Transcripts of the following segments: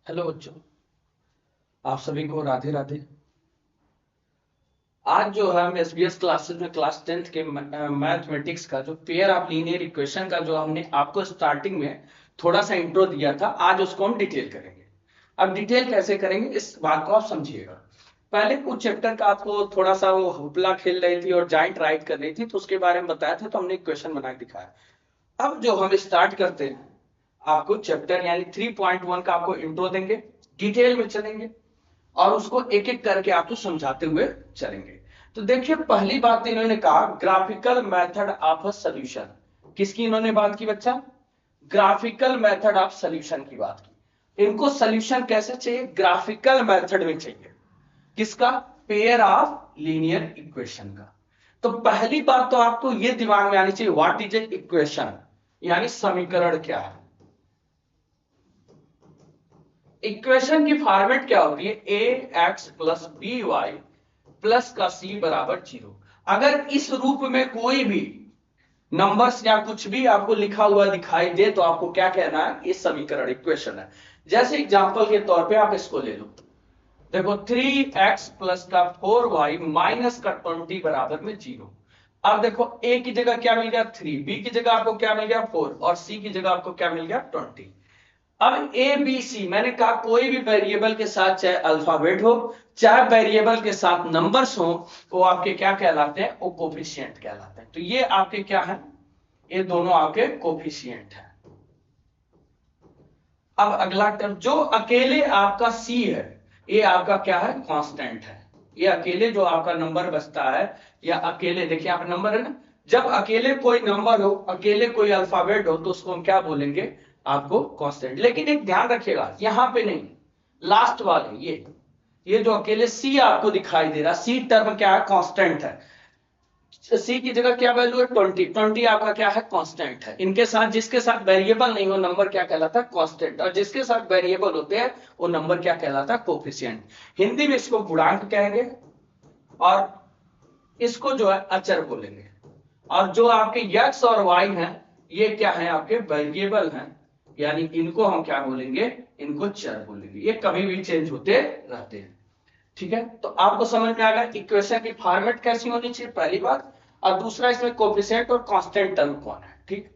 Hello बच्चों, आप सभी को राधे राधे। आज जो है हम एसबीएस क्लासेस में क्लास 10th के मैथमेटिक्स का जो पेयर ऑफ लीनियर इक्वेशन का जो हमने आपको स्टार्टिंग में थोड़ा सा इंट्रो दिया था, आज उसको हम डिटेल करेंगे। अब डिटेल कैसे करेंगे इस बात को आप समझिएगा। पहले कुछ चैप्टर का आपको थोड़ा सा वो हुपला खेल रही थी और जॉइंट राइट कर रही थी, तो उसके बारे में बताया था, तो हमने इक्वेशन बना के दिखाया। अब जो हम स्टार्ट करते हैं, आपको चैप्टर यानी 3.1 का आपको इंट्रो देंगे, डिटेल में चलेंगे और उसको एक एक करके आपको समझाते हुए चलेंगे। तो देखिए, पहली बात तो इन्होंने कहा graphical method of a solution. किसकी इन्होंने बात की बच्चा? ग्राफिकल मेथड ऑफ सॉल्यूशन की बात की। इनको सॉल्यूशन कैसे चाहिए? ग्राफिकल मेथड में चाहिए। किसका? पेयर ऑफ लीनियर इक्वेशन का। तो पहली बात तो आपको यह दिमाग में आनी चाहिए, व्हाट इज ए इक्वेशन, यानी समीकरण क्या है। इक्वेशन की फॉर्मेट क्या होती है? A X plus B Y plus का सी बराबर 0। अगर इस रूप में कोई भी नंबर्स या कुछ भी आपको लिखा हुआ दिखाई दे तो आपको क्या कहना है? ये समीकरण, इक्वेशन है। जैसे एग्जांपल के तौर पे आप इसको ले लो, देखो 3x प्लस का 4y माइनस का 20 बराबर में 0। अब देखो a की जगह क्या मिल गया? 3, b की जगह आपको क्या मिल गया? 4 और c की जगह आपको क्या मिल गया? 20। अब ए बी सी, मैंने कहा कोई भी वेरिएबल के साथ, चाहे अल्फाबेट हो चाहे वेरिएबल के साथ नंबर्स हो, वो आपके क्या कहलाते हैं? वो कोफिशिएंट कहलाते हैं। तो ये आपके क्या है? ये दोनों आपके कोफिशिएंट हैं। अब अगला टर्म जो अकेले आपका सी है, ये आपका क्या है? कांस्टेंट है। ये अकेले जो आपका नंबर बचता है, या अकेले देखिए आप नंबर है ना, जब अकेले कोई नंबर हो, अकेले कोई अल्फाबेट हो, तो उसको हम क्या बोलेंगे? आपको कांस्टेंट। लेकिन एक ध्यान रखिएगा, यहां पे नहीं, लास्ट वाले ये जो अकेले सी आपको दिखाई दे रहा, सी टर्म क्या है? कांस्टेंट है। सी की जगह क्या वैल्यू है? 20। 20 आपका क्या है? कांस्टेंट है। इनके साथ जिसके साथ वेरिएबल नहीं हो नंबर क्या कहलाता है? कांस्टेंट। और जिसके साथ वेरिएबल होते हैं वो नंबर क्या कहलाता है? कोफिशिएंट। हिंदी में इसको गुणांक कहेंगे और इसको जो है अचर बोलेंगे। और जो आपके यक्स और वाई हैं, ये क्या है? आपके वेरिएबल हैं, यानी इनको हम क्या बोलेंगे? इनको चर बोलेंगे। ये कभी भी चेंज होते रहते हैं। ठीक है, तो आपको समझ में आ गया इक्वेशन की फॉर्मेट कैसी होनी चाहिए, पहली बात। और दूसरा, इसमें कोफिशिएंट और कांस्टेंट टर्म कौन है। ठीक।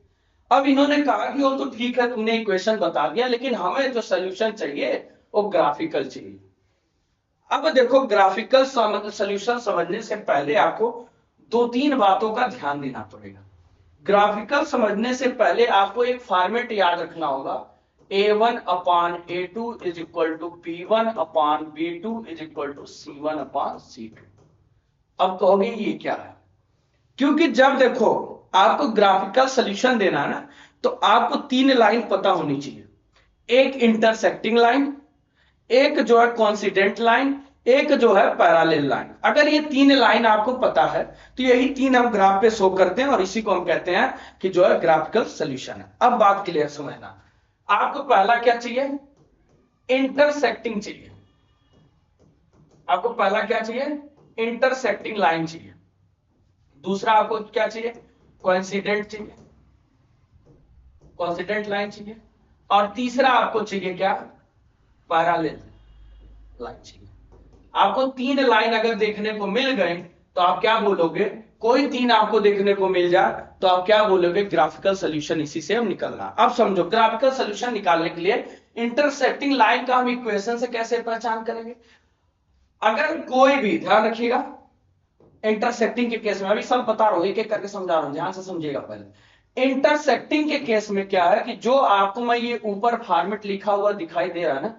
अब इन्होंने कहा कि वो तो ठीक है, तुमने इक्वेशन बता दिया, लेकिन हमें जो सोल्यूशन चाहिए वो ग्राफिकल चाहिए। अब देखो, ग्राफिकल सोल्यूशन समझने से पहले आपको दो तीन बातों का ध्यान देना पड़ेगा। ग्राफिकल समझने से पहले आपको एक फॉर्मेट याद रखना होगा, a1 upon a2 is equal to b1 upon b2 is equal to c1 upon c2। अब कहोगे ये क्या है? क्योंकि जब देखो आपको ग्राफिकल सॉल्यूशन देना है ना, तो आपको तीन लाइन पता होनी चाहिए। एक इंटरसेक्टिंग लाइन, एक जो है कोइंसिडेंट लाइन, एक जो है पैरेलल लाइन। अगर ये तीन लाइन आपको पता है तो यही तीन हम ग्राफ पे शो करते हैं और इसी को हम कहते हैं कि जो है ग्राफिकल सॉल्यूशन है। अब बात क्लियर समझना, आपको पहला क्या चाहिए? इंटरसेक्टिंग चाहिए। आपको पहला क्या चाहिए? इंटरसेक्टिंग लाइन चाहिए। दूसरा आपको क्या चाहिए? कोइंसिडेंट चाहिए, कोइंसिडेंट लाइन चाहिए। और तीसरा आपको चाहिए क्या? पैरेलल लाइन चाहिए। आपको तीन लाइन अगर देखने को मिल गए तो आप क्या बोलोगे? कोई तीन आपको देखने को मिल जाए तो आप क्या बोलोगे? ग्राफिकल सॉल्यूशन इसी से हम निकलना। अब समझो, ग्राफिकल सॉल्यूशन निकालने के लिए इंटरसेक्टिंग लाइन का हम इक्वेशन से कैसे पहचान करेंगे? अगर कोई भी, ध्यान रखिएगा, इंटरसेक्टिंग के केस में अभी सब बता रहा हूं, एक एक करके समझा रहा हूं, ध्यान से समझिएगा। पहले इंटरसेक्टिंग के केस में क्या है कि जो आपको मैं ये ऊपर फॉर्मेट लिखा हुआ दिखाई दे रहा है ना,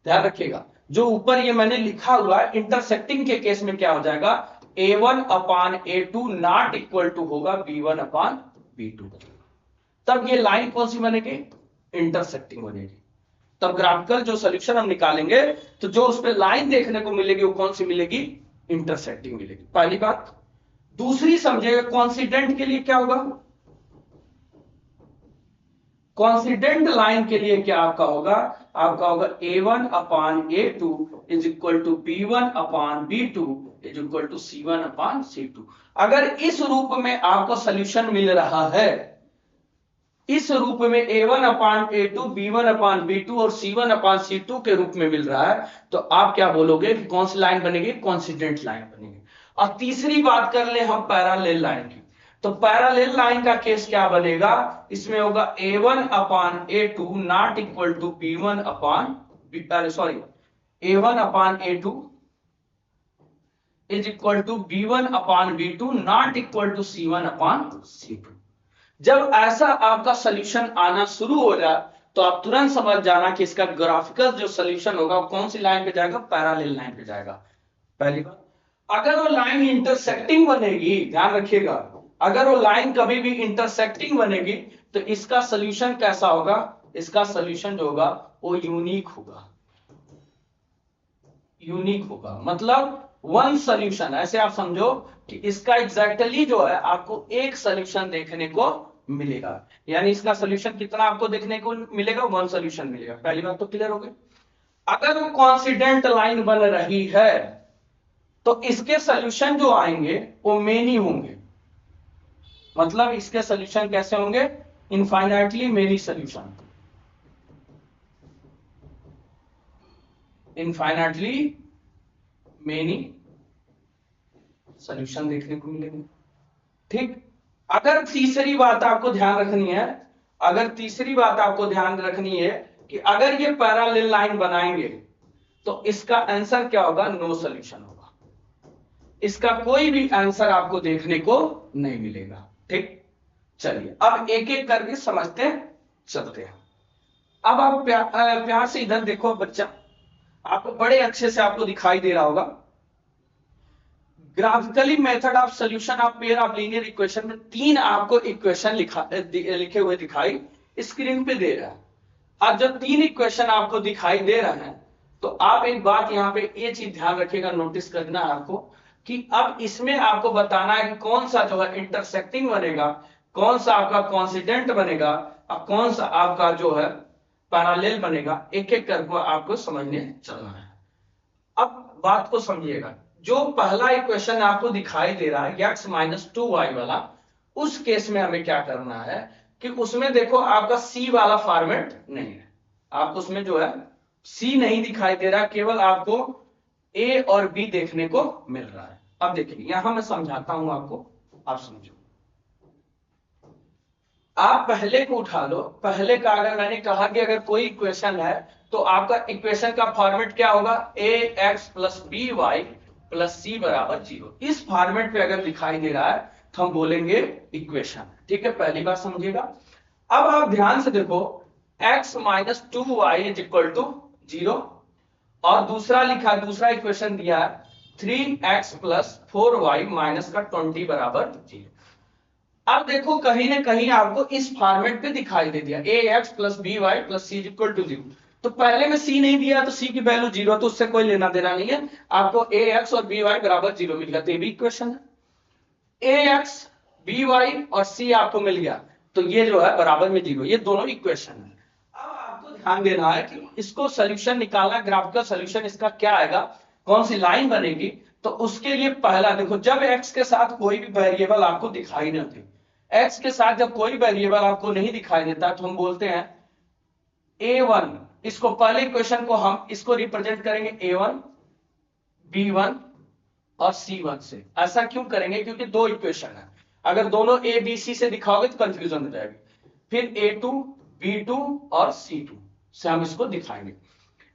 ध्यान रखिएगा, जो ऊपर ये मैंने लिखा हुआ है, इंटरसेक्टिंग के केस में क्या हो जाएगा? a1 upon a2 not equal to होगा b1 अपान b2। तब ये लाइन कौन सी बनेगी? इंटरसेक्टिंग बनेगी। तब ग्राफिकल जो सोल्यूशन हम निकालेंगे तो जो उस पर लाइन देखने को मिलेगी वो कौन सी मिलेगी? इंटरसेक्टिंग मिलेगी, पहली बात। दूसरी समझिएगा, कॉन्सिडेंट के लिए क्या होगा? कॉन्सिडेंट लाइन के लिए क्या आपका होगा? आपका होगा a1 upon a2 is equal to b1 upon b2 is equal to c1 upon c2। अगर इस रूप में आपको सोल्यूशन मिल रहा है इस रूप में A1 upon A2, B1 upon B2 और C1 अपान C2 के रूप में मिल रहा है, तो आप क्या बोलोगे कि कौन सी लाइन बनेगी? कोइंसिडेंट लाइन बनेगी। और तीसरी बात कर ले हम पैरेलल लाइन की, तो पैरेलल लाइन का केस क्या बनेगा? इसमें होगा A1 upon A2 not equal to B1 upon sorry A1 upon A2 is equal to B1 upon B2 not equal to C1 upon C2। जब ऐसा आपका सॉल्यूशन आना शुरू हो जाए तो आप तुरंत समझ जाना कि इसका ग्राफिकल जो सॉल्यूशन होगा वो कौन सी लाइन पे जाएगा? पैरेलल लाइन पे जाएगा। पहली बात, अगर वो लाइन इंटरसेक्टिंग बनेगी, ध्यान रखिएगा, अगर वो लाइन कभी भी इंटरसेक्टिंग बनेगी तो इसका सॉल्यूशन कैसा होगा? इसका सॉल्यूशन जो होगा वो यूनिक होगा। यूनिक होगा मतलब वन सॉल्यूशन, ऐसे आप समझो कि इसका एग्जैक्टली जो है आपको एक सॉल्यूशन देखने को मिलेगा। यानी इसका सॉल्यूशन कितना आपको देखने को मिलेगा? वन सॉल्यूशन मिलेगा। पहली बात तो क्लियर हो गई। अगर वो कोइंसिडेंट लाइन बन रही है तो इसके सॉल्यूशन जो आएंगे वो मेनी होंगे। मतलब इसके सॉल्यूशन कैसे होंगे? Infinitely many solution, infinitely many solution देखने को मिलेंगे। ठीक। अगर तीसरी बात आपको ध्यान रखनी है, अगर तीसरी बात आपको ध्यान रखनी है कि अगर ये पैरेलल लाइन बनाएंगे तो इसका आंसर क्या होगा? नो सॉल्यूशन होगा। इसका कोई भी आंसर आपको देखने को नहीं मिलेगा। ठीक। चलिए अब एक एक करके समझते चलते हैं। अब आप प्यार से इधर देखो बच्चा, आपको बड़े अच्छे से आपको दिखाई दे रहा होगा graphically method of solution of pair of linear equation में तीन आपको इक्वेशन लिखे हुए दिखाई स्क्रीन पे दे रहा है। अब जब तीन इक्वेशन आपको दिखाई दे रहे हैं तो आप एक बात यहाँ पे ये चीज ध्यान रखिएगा, नोटिस करना है आपको कि अब इसमें आपको बताना है कि कौन सा जो है इंटरसेक्टिंग बनेगा, कौन सा आपका कोइंसिडेंट बनेगा और कौन सा आपका जो है पैरेलल बनेगा। एक एक करके आपको समझने चलना है। अब बात को समझिएगा, जो पहला इक्वेशन आपको दिखाई दे रहा है x माइनस 2y वाला, उस केस में हमें क्या करना है कि उसमें देखो आपका c वाला फॉर्मेट नहीं है, आपको उसमें जो है c नहीं दिखाई दे रहा, केवल आपको a और b देखने को मिल रहा है। अब देखिए यहां मैं समझाता हूं आपको, आप समझो। आप पहले को उठा लो, पहले का अगर मैंने कहा कि अगर कोई इक्वेशन है तो आपका इक्वेशन का फॉर्मेट क्या होगा? ax plus B Y plus C बराबर 0। इस फॉर्मेट पे अगर दिखाई दे रहा है तो हम बोलेंगे इक्वेशन। ठीक है, पहली बात समझिएगा। अब आप ध्यान से देखो, x minus 2y is equal to 0 और दूसरा लिखा, दूसरा इक्वेशन दिया है 3x प्लस 4y माइनस का 20 बराबर 0। अब देखो कहीं ना कहीं आपको इस फॉर्मेट पे दिखाई दे दिया ax plus B Y plus c equal to 0। तो पहले में c नहीं दिया तो c की वैल्यू 0, तो उससे कोई लेना देना नहीं है, आपको ax और by बराबर 0 मिल गया, तो ये भी इक्वेशन है। ax by और c आपको मिल गया तो ये जो है बराबर में 0, ये दोनों इक्वेशन है। अब आपको ध्यान देना है कि इसको सोल्यूशन निकालना, ग्राफिकल सोल्यूशन इसका क्या आएगा, कौन सी लाइन बनेगी। तो उसके लिए पहला देखो, जब x के साथ कोई भी वेरिएबल आपको दिखाई नहीं दे, x के साथ जब कोई वेरिएबल आपको नहीं दिखाई देता तो हम बोलते हैं a1, इसको पहले इक्वेशन को हम इसको रिप्रेजेंट करेंगे a1 b1 और c1 से। ऐसा क्यों करेंगे? क्योंकि दो इक्वेशन है, अगर दोनों a b c से दिखाओगे तो कंफ्यूजन हो जाएगी। फिर a2 b2 और c2 से हम इसको दिखाएंगे।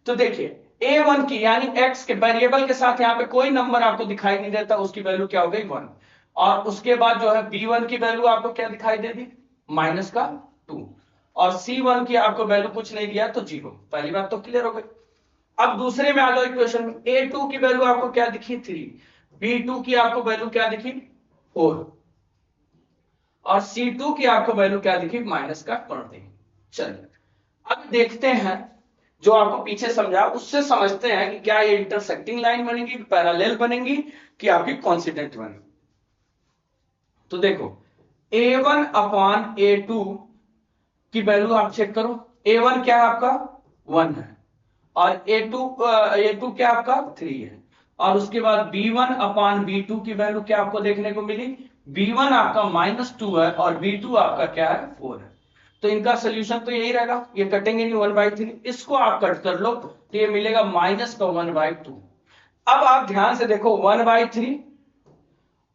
तो देखिए a1 की यानी x के वेरिएबल के साथ यहाँ पे कोई नंबर आपको दिखाई नहीं देता, उसकी वैल्यू क्या हो गई? 1। और उसके बाद जो है b1 की वैल्यू आपको क्या दिखाई दे दी? माइनस का 2। और c1 की आपको वैल्यू कुछ नहीं दिया तो 0। पहली बात तो क्लियर हो गई। अब दूसरे में आ जाओ इक्वेशन में, a2 की वैल्यू आपको क्या दिखी? 3। b2 की आपको वैल्यू क्या दिखी? 4। और c2 की आपको वैल्यू क्या दिखी? माइनस का 20। चलिए अब देखते हैं, जो आपको पीछे समझा उससे समझते हैं कि क्या ये इंटरसेक्टिंग लाइन बनेगी, पैरेलल बनेगी कि आपकी कोइंसिडेंट बनेगी। तो देखो a1 अपान a2 की वैल्यू आप चेक करो, a1 क्या है आपका? 1 है और a2 क्या आपका? 3 है। और उसके बाद b1 अपान b2 की वैल्यू क्या आपको देखने को मिली? b1 आपका -2 है और b2 आपका क्या है? 4 है। तो इनका सोल्यूशन तो यही रहेगा, ये कटेंगे नहीं 1/3, इसको आप कट कर लो तो ये मिलेगा माइनस का 1/2। अब आप ध्यान से देखो 1/3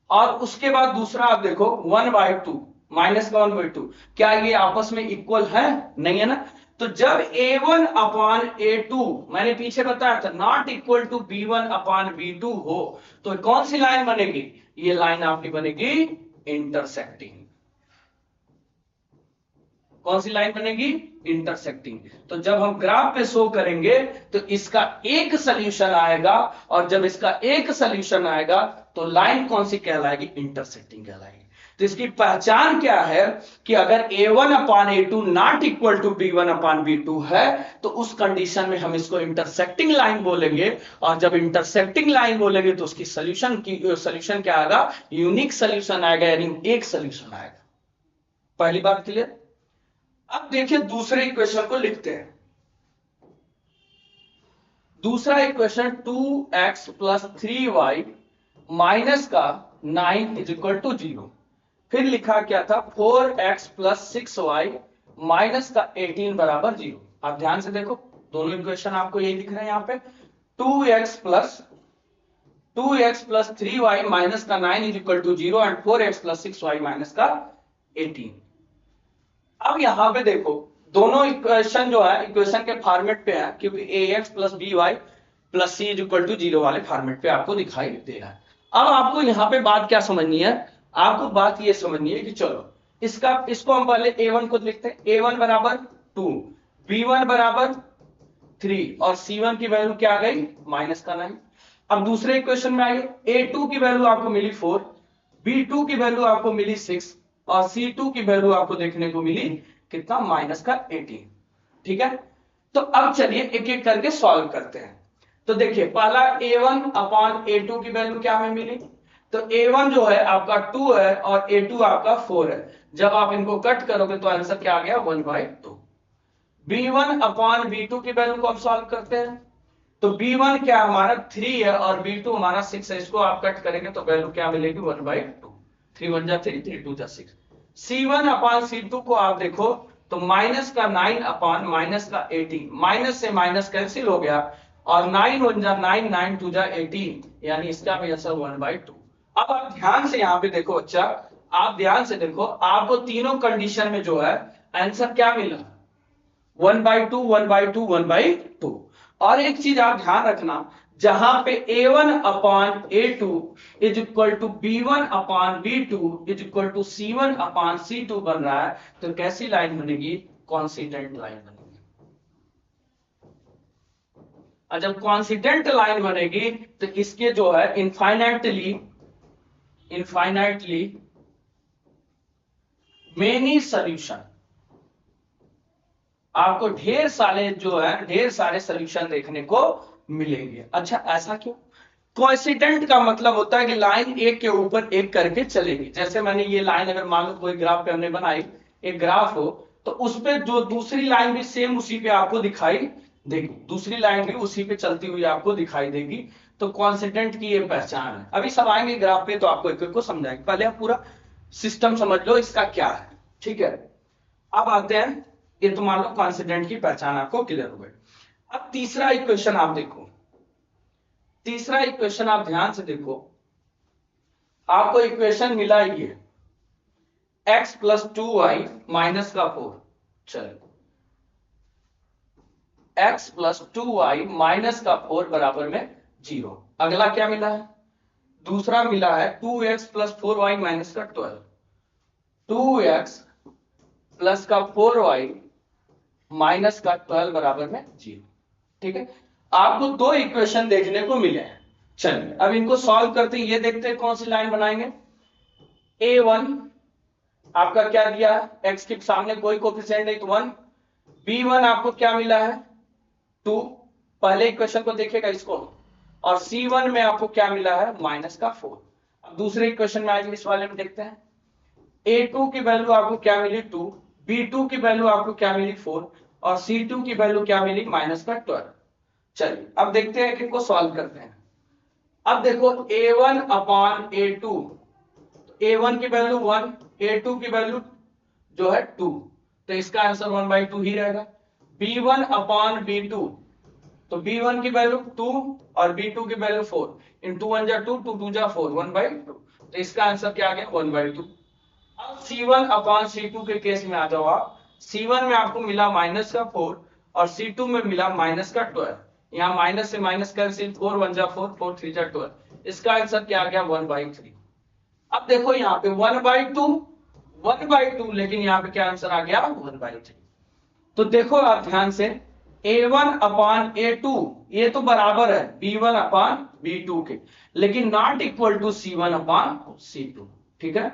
और उसके बाद दूसरा आप देखो 1/2 माइनस का 1/2, क्या ये आपस में इक्वल है? नहीं है ना। तो जब a1 अपान a2 मैंने पीछे बताया था not equal to b1 upon b2 हो तो कौन सी लाइन बनेगी? ये लाइन आपकी बनेगी इंटरसेक्टिंग। कौन सी लाइन बनेगी? इंटरसेक्टिंग। तो जब हम ग्राफ पे शो करेंगे तो इसका एक सोल्यूशन आएगा, और जब इसका एक सोल्यूशन आएगा तो लाइन कौन सी कहलाएगी? इंटरसेक्टिंग कहलाएगी। तो इसकी पहचान क्या है कि अगर a1 upon a2 not equal to b1 upon b2 है तो उस कंडीशन में हम इसको इंटरसेक्टिंग लाइन बोलेंगे, और जब इंटरसेक्टिंग लाइन बोलेंगे तो उसकी सोल्यूशन क्या आएगा? यूनिक सोल्यूशन आएगा, यानी एक सोल्यूशन आएगा। पहली बात क्लियर। अब देखिए दूसरे इक्वेशन को लिखते हैं। दूसरा equation 2x plus 3y minus का 9 इज इक्वल टू 0। फिर लिखा क्या था? 4x प्लस 6y माइनस का 18 बराबर 0। आप ध्यान से देखो दोनों इक्वेशन आपको यही दिख रहे हैं यहाँ पे। 2x प्लस 3y माइनस का 9 is equal to 0 and 4x plus 6y minus का 18। अब यहां पे देखो दोनों इक्वेशन जो है इक्वेशन के फॉर्मेट पे है, क्योंकि ax प्लस by प्लस c इज इक्वल टू 0 वाले फॉर्मेट पे आपको दिखाई दे रहा है। अब आपको यहाँ पे बात क्या समझनी है? आपको बात ये समझनी है कि चलो इसको हम पहले a1 को लिखते हैं। a1 बराबर 2, b1 बराबर 3 और c1 की वैल्यू क्या आ गई? माइनस का 9। अब दूसरे इक्वेशन में आइए, a2 की वैल्यू आपको मिली 4, b2 की वैल्यू आपको मिली 6 और c2 की वैल्यू आपको देखने को मिली कितना? माइनस का 18। ठीक है, तो अब चलिए एक एक करके सॉल्व करते हैं। तो देखिए पहला a1 अपान a2 की वैल्यू क्या हमें मिली? तो a1 जो है आपका 2 है और a2 आपका 4 है। जब आप इनको कट करोगे तो आंसर क्या आ गया? 1/2। b1 अपान b2 की वैल्यू को आप सॉल्व करते हैं। तो b1 क्या हमारा 3 है और b2 हमारा 6 है। इसको आप कट करेंगे तो वैल्यू क्या मिलेगी? 1/2। 3 1 जा 3, 3 2 जा 6। c1 अपान c2 को आप देखो तो माइनस का 9 अपान माइनस का 18, माइनस से माइनस कैंसिल हो गया और 9 1 जा 9, 9 2 जा 18, यानी इसका भी आंसर 1/2। अब आप ध्यान से यहाँ पे देखो बच्चा, आप ध्यान से देखो आपको तीनों कंडीशन में जो है आंसर क्या मिला? 1/2 1/2 1/2। और एक चीज आप ध्यान रखना, जहां पे a1 upon a2 is equal to b1 upon b2 is equal to c1 upon c2 बन रहा है तो कैसी लाइन बनेगी? कॉन्सिडेंट लाइन बनेगी। और जब कॉन्सिडेंट लाइन बनेगी तो इसके जो है इनफाइनाइटली मेनी सॉल्यूशन, आपको ढेर सारे सॉल्यूशन देखने को मिलेंगे। अच्छा ऐसा क्यों? कोइंसिडेंट का मतलब होता है कि लाइन एक के ऊपर एक करके चलेगी। जैसे मैंने ये लाइन अगर मान लो कोई ग्राफ पे हमने बनाई, एक ग्राफ हो तो उस पे जो दूसरी लाइन भी सेम उसी पे आपको दिखाई देगी, दूसरी लाइन भी उसी पे चलती हुई आपको दिखाई देगी। तो कोइंसिडेंट की ये पहचान है। अभी सब आएंगे ग्राफ पे तो आपको एक एक को समझाएंगे, पहले आप पूरा सिस्टम समझ लो इसका क्या है। ठीक है, अब आते हैं, ये तो मान लो कोइंसिडेंट की पहचान आपको क्लियर हो गई। अब तीसरा इक्वेशन आप देखो, तीसरा इक्वेशन आप ध्यान से देखो, आपको इक्वेशन मिला ये x प्लस 2y माइनस का 4। चलो x प्लस 2y माइनस का 4 बराबर में 0। अगला क्या मिला है? दूसरा मिला है 2x प्लस 4y माइनस का 12। 2x प्लस का 4y माइनस का 12 बराबर में 0। ठीक है, आपको दो इक्वेशन देखने को मिले हैं। चलिए अब इनको सॉल्व करते हैं, ये देखते हैं कौन सी लाइन बनाएंगे। a1 आपका क्या दिया है? x के सामने कोई कोफिशिएंट नहीं तो 1। b1 आपको क्या मिला है? 2। पहले इक्वेशन को देखिएगा इसको। और c1 में आपको क्या मिला है? माइनस का 4। अब दूसरे इक्वेशन में आएंगे, इस वाले में देखते हैं। a2 की वैल्यू आपको क्या मिली? 2। b2 की वैल्यू आपको क्या मिली? 4 और c2 की वैल्यू क्या मिली? माइनस का 12। चलिए अब देखते हैं कि इनको सॉल्व करते हैं। अब देखो a1 अपान a2, a1 की वैल्यू 1, a2 की वैल्यू जो है 2, तो इसका आंसर 1/2 ही रहेगा। B1 अपॉन B2, तो B1 की वैल्यू 2 और B2 की वैल्यू 4, इन 2 1 जा 2, 2 2 जा 4, 1/2। तो इसका आंसर क्या आ गया 1/2। अब C1 अपॉन C2 के केस में आ जाओ आप। C1 में आपको मिला -4 और C2 में मिला -12। यहाँ माइनस से माइनस कैंसिल, 4 1 जा 4, 4 3 जा 12। इसका आंसर क्या आ गया 1/3। अब देखो यहाँ पे 1/2, लेकिन यहाँ पे क्या आंसर आ गया 1/3। तो देखो आप ध्यान से, A1 अपान A2 ये तो बराबर है B1 अपान B2 के, लेकिन not equal to C1 upon C2। ठीक है,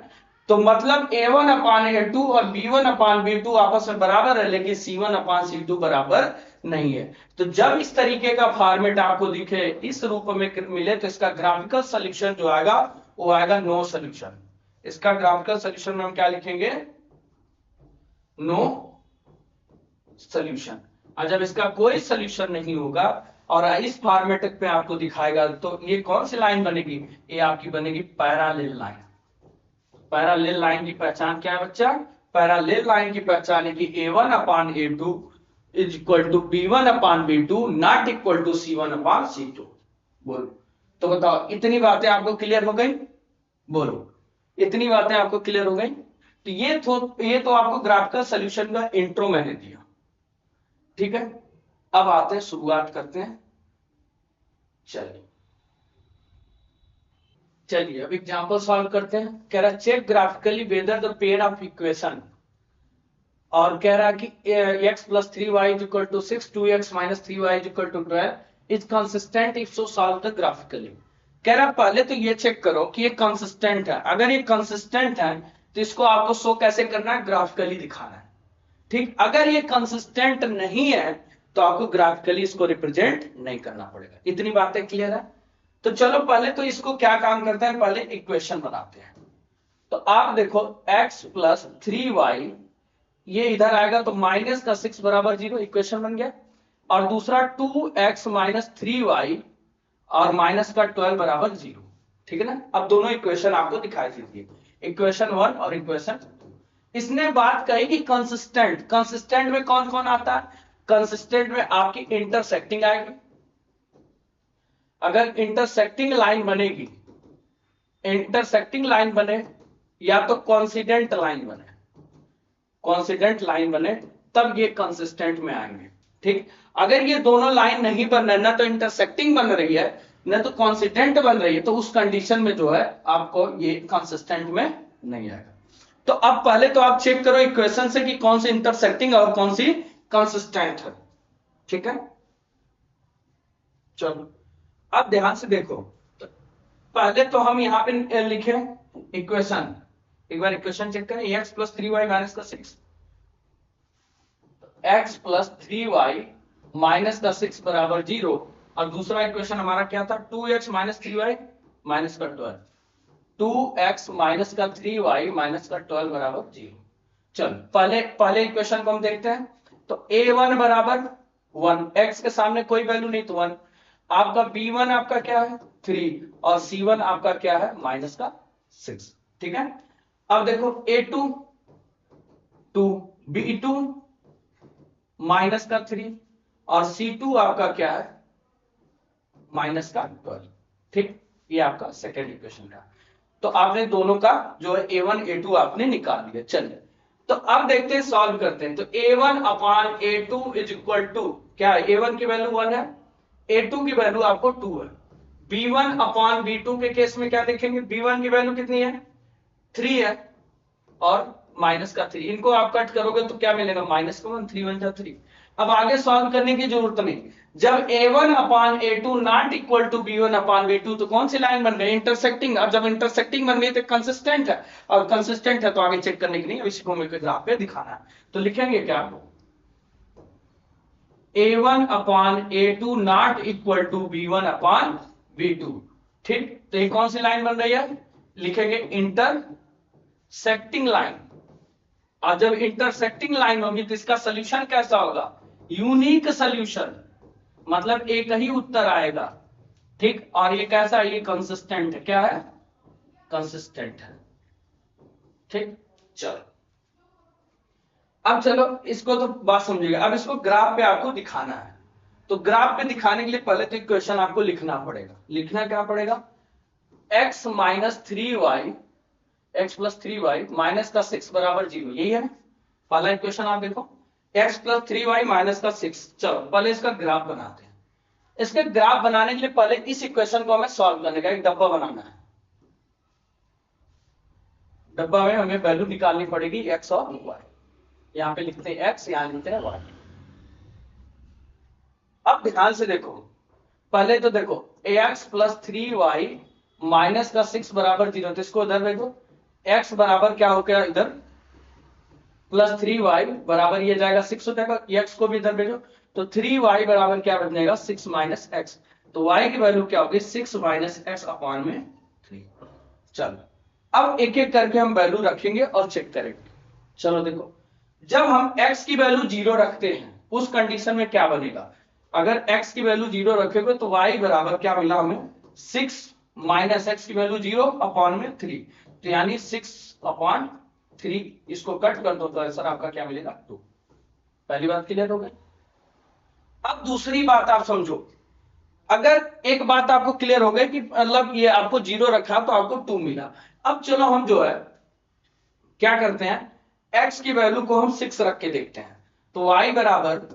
तो मतलब A1 अपान A2 और B1 अपान B2 आपस में बराबर है, लेकिन C1 अपान C2 बराबर नहीं है। तो जब इस तरीके का फॉर्मेट आपको दिखे, इस रूप में मिले, तो इसका ग्राफिकल सॉल्यूशन जो आएगा वो आएगा नो सॉल्यूशन। इसका ग्राफिकल सॉल्यूशन में हम क्या लिखेंगे, नो सॉल्यूशन। और जब इसका कोई सॉल्यूशन नहीं होगा और इस फॉर्मेट पे आपको दिखाएगा, तो ये कौन सी लाइन बनेगी, ये आपकी बनेगी पैरेलल लाइन। पैरेलल लाइन की पहचान क्या है बच्चा, पैरेलल लाइन की पहचान है कि A1 upon A2 is equal to B1 upon B2 not equal to C1 upon C2। बोलो, तो बताओ इतनी बातें आपको क्लियर हो गई, बोलो इतनी बातें आपको क्लियर हो गई। तो ये तो आपको ग्राफिकल सॉल्यूशन का इंट्रो मैंने दिया। ठीक है, अब आते हैं, शुरुआत करते हैं। चलिए अब एग्जांपल सॉल्व करते हैं। कह रहा check graphically whether the pair of equation, और कह रहा कि x + 3y = 6, 2x - 3y = 12 is consistent if so solve the graphically. कह रहा पहले तो ये चेक करो कि ये कंसिस्टेंट है। अगर ये कंसिस्टेंट है तो इसको आपको शो कैसे करना है, ग्राफिकली दिखाना है। ठीक, अगर ये कंसिस्टेंट नहीं है तो आपको ग्राफिकली इसको रिप्रेजेंट नहीं करना पड़ेगा। इतनी बातें क्लियर है। तो चलो पहले तो इसको क्या काम करते हैं, पहले इक्वेशन बनाते हैं। तो आप देखो x + 3y, ये इधर आएगा तो -6 = 0, इक्वेशन बन गया। और दूसरा 2x - 3y और -12 = 0। ठीक है ना। अब दोनों इक्वेशन आपको दिखाई दीजिए, इक्वेशन 1 और इक्वेशन 2। इसने बात कही कि कंसिस्टेंट, कंसिस्टेंट में कौन कौन आता है, कंसिस्टेंट में आपकी इंटरसेक्टिंग आएगी। अगर इंटरसेक्टिंग लाइन बनेगी, इंटरसेक्टिंग लाइन बने या तो कॉन्सिडेंट लाइन बने, कॉन्सिडेंट लाइन बने तब ये कंसिस्टेंट में आएंगे। ठीक, अगर ये दोनों लाइन नहीं बन रहे, ना तो इंटरसेक्टिंग बन रही है ना तो कॉन्सिडेंट बन रही है, तो उस कंडीशन में जो है आपको ये कंसिस्टेंट में नहीं आएगा। तो अब पहले तो आप चेक करो इक्वेशन से कि कौन सी इंटरसेक्टिंग और कौन सी कंसिस्टेंट है। ठीक है, चलो अब ध्यान से देखो। तो पहले तो हम यहाँ पे लिखे इक्वेशन, एक बार इक्वेशन चेक करें, x + 3y - 6, x + 3y - 6 = 0। और दूसरा इक्वेशन हमारा क्या था, 2x - 3y - 12, 2x - 3y - 12 = 0। चलो पहले इक्वेशन को हम देखते हैं। तो a1 = 1, x के सामने कोई वैल्यू नहीं तो 1। आपका b1 आपका क्या है 3 और c1 आपका क्या है -6। ठीक है, अब देखो a2 2, b2 -3 और c2 आपका क्या है -12। ठीक, ये आपका सेकेंड इक्वेशन का। तो आपने दोनों का जो है a1 a2 आपने निकाल लिया। चलिए तो अब देखते हैं, सॉल्व करते हैं। तो a1 upon a2 is equal to क्या है, a1 की वैल्यू 1 है, a2 की वैल्यू आपको 2 है। b1 अपान b2 के केस में क्या देखेंगे, b1 की वैल्यू कितनी है 3 है और -3, इनको आप कट करोगे तो क्या मिलेगा -1, 3 1 जा 3। अब आगे सॉल्व करने की जरूरत नहीं। जब a1 upon a2 not equal to b1 upon b2 तो कौन सी लाइन बन गई, इंटरसेक्टिंग। और जब इंटरसेक्टिंग बन गई तो कंसिस्टेंट है, और कंसिस्टेंट है तो आगे चेक करने की नहीं, इसी को मेरे ग्राफ पे दिखाना है। तो लिखेंगे क्या, a1 upon a2 not equal to b1 upon b2। ठीक, तो ये कौन सी लाइन बन रही है, लिखेंगे इंटरसेक्टिंग लाइन। और जब इंटरसेक्टिंग लाइन होगी तो इसका सोल्यूशन कैसा होगा, यूनिक सोल्यूशन, मतलब एक ही उत्तर आएगा। ठीक, और ये कैसा है, ये कंसिस्टेंट है, क्या है कंसिस्टेंट है। ठीक, चलो अब चलो इसको तो बात समझिएगा, अब इसको ग्राफ पे आपको दिखाना है। तो ग्राफ पे दिखाने के लिए पहले तो इक्वेशन आपको लिखना पड़ेगा। लिखना क्या पड़ेगा? x minus 3y, x plus 3y minus का 6 बराबर 0, यही है पहला इक्वेशन। आप देखो x प्लस 3y माइनस का 6। चलो पहले इसका ग्राफ बनाते हैं। इसके ग्राफ बनाने के लिए पहले इस इक्वेशन को हमें सॉल्व करने का एक डब्बा बनाना है। डब्बा में हमें वैल्यू निकालनी पड़ेगी x और y। यहां पे लिखते हैं x, यहां लिखते हैं y। अब ध्यान से देखो, पहले तो देखो ax प्लस 3y माइनस का 6 बराबर 0, तो इसको इधर देखो, x बराबर क्या हो गया इधर प्लस 3y बराबर ये जाएगा 6 हो जाएगा, x को भी इधर भेजो, तो 3y बराबर क्या बन जाएगा 6 माइनस x। तो y की वैल्यू क्या होगी 6 माइनस x अपॉन में 3। चलो अब एक एक करके हम वैल्यू रखेंगे और चेक करेंगे। चलो देखो, जब हम x की वैल्यू 0 रखते हैं उस कंडीशन में क्या बनेगा? अगर x की वैल्यू 0 रखेंगे तो y बराबर क्या मिला हमें 6 माइनस x की वैल्यू 0 अपॉन में 3, तो यानी 6 अपॉन 3, इसको कट कर दो तो आंसर आपका क्या मिलेगा 2। पहली बात क्लियर हो गई। अब दूसरी बात आप समझो, अगर एक बात आपको क्लियर हो गई कि मतलब ये आपको 0 रखा तो आपको 2 मिला। अब चलो हम जो है क्या करते हैं, x की वैल्यू को हम 6 रख के देखते हैं। तो y बराबर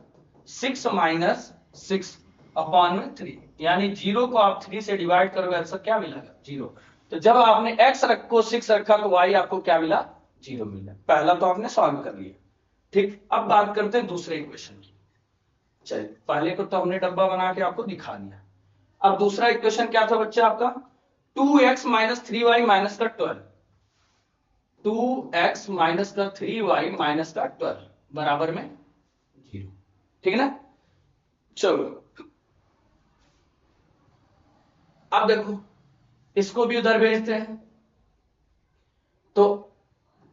6 माइनस 6 अपॉन में 3, यानी 0 को आप 3 से डिवाइड करोगे आंसर क्या मिलेगा 0। तो जब आपने x को 6 रखा तो y आपको क्या मिला 0 मिला। पहला तो आपने सॉल्व कर लिया। ठीक, अब बात करते हैं दूसरे इक्वेशन की। चलिए पहले को तो हमने डब्बा बना के आपको दिखा दिया। अब दूसरा इक्वेशन क्या था बच्चे आपका 2x माइनस 3y माइनस का 12, 2x माइनस का 3y माइनस का 12 बराबर में 0। ठीक है ना। चलो अब देखो इसको भी उधर भेजते हैं। तो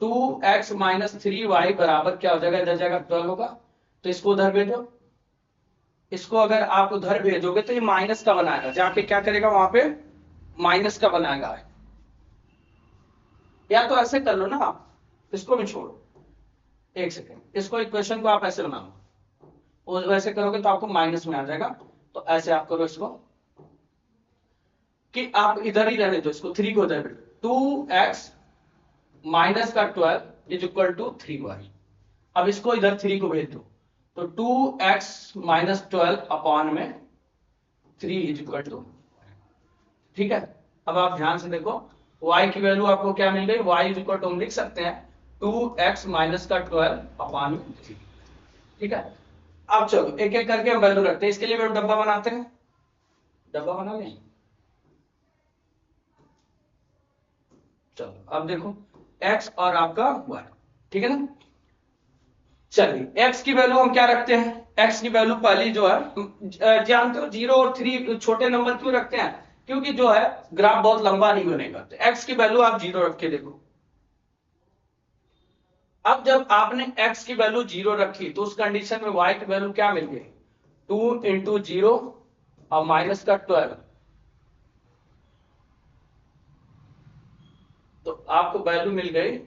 2x माइनस 3y बराबर क्या हो जाएगा, इधर जाएगा 12 होगा, तो इसको उधर भेजो। इसको अगर आप उधर भेजोगे तो ये माइनस का बनाएगा, जहां पे क्या करेगा वहां पे माइनस का बनाएगा। या तो ऐसे कर लो ना आप, इसको भी छोड़ो, एक सेकेंड, इसको इक्वेशन को आप ऐसे बना लो, और वैसे करोगे तो आपको माइनस में आ जाएगा। तो ऐसे आप करो इसको कि आप इधर ही रहने दो, इसको 3 को उधर, 2x माइनस का 12 इज इक्वल टू 3y। अब इसको इधर 3 को भेज दो, तो 2x माइनस 12 अपॉन में 3 इज इक्वल टू। ठीक है, अब आप ध्यान से देखो y की वैल्यू आपको क्या मिल गई, y इज इक्वल टू हम लिख सकते हैं 2x माइनस का 12 अपॉन में 3। ठीक है, अब चलो एक एक करके हम वैल्यू रखते हैं। इसके लिए हम डब्बा बनाते हैं, डब्बा बना लें। चलो अब देखो x और आपका y, ठीक है ना। चलिए x की वैल्यू हम क्या रखते हैं, x की वैल्यू पहली जो है जानते हो 0 और 3 छोटे नंबर क्यों रखते हैं, क्योंकि जो है ग्राफ बहुत लंबा नहीं बनेगा। तो x की वैल्यू आप 0 रख के देखो। अब जब आपने x की वैल्यू 0 रखी तो उस कंडीशन में y की वैल्यू क्या मिल गई 2 इंटू 0 और माइनस का 12, तो आपको वैल्यू मिल गई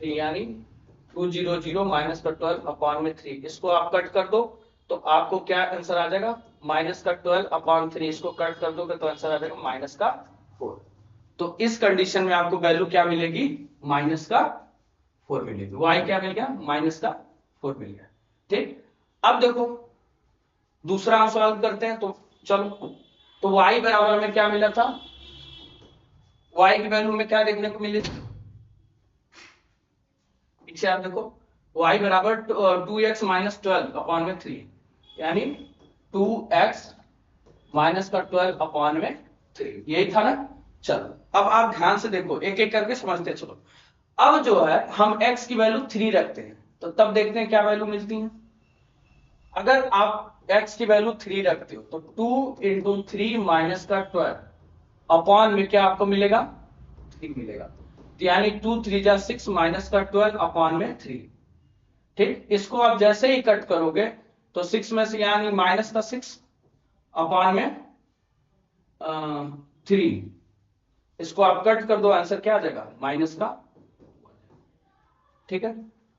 यानी 200 माइनस का 12 अपॉन में 3। इसको आप कट कर दो तो आपको क्या आंसर आ जाएगा माइनस का 12 अपॉन 3। इसको कट कर दोगे तो आंसर आ जाएगा माइनस का 4। तो इस कंडीशन में आपको वैल्यू क्या मिलेगी माइनस का 4 मिलेगी। y क्या मिल गया माइनस का 4 मिल गया। ठीक, अब देखो दूसरा हम सॉल्व करते हैं। तो चलो, तो y बराबर में क्या मिला था, y की वैल्यू में क्या देखने को मिली, पीछे आप देखो y बराबर 2x माइनस 12 अपॉन में 3, यानी 2x माइनस का 12 अपॉन में 3, यही था ना। चलो अब आप ध्यान से देखो, एक एक करके समझते चलो। अब जो है हम x की वैल्यू 3 रखते हैं, तो तब देखते हैं क्या वैल्यू मिलती है। अगर आप x की वैल्यू 3 रखते हो तो 2 इंटू 3 माइनस का 12 अपॉन में क्या आपको मिलेगा 3 मिलेगा, तो यानी 2 3 जा 6 माइनस का 12 अपॉन में 3। ठीक, इसको आप जैसे ही कट करोगे तो 6 में से यानी माइनस का 6 अपॉन में 3, इसको आप कट कर दो आंसर क्या आ जाएगा माइनस का ठीक है,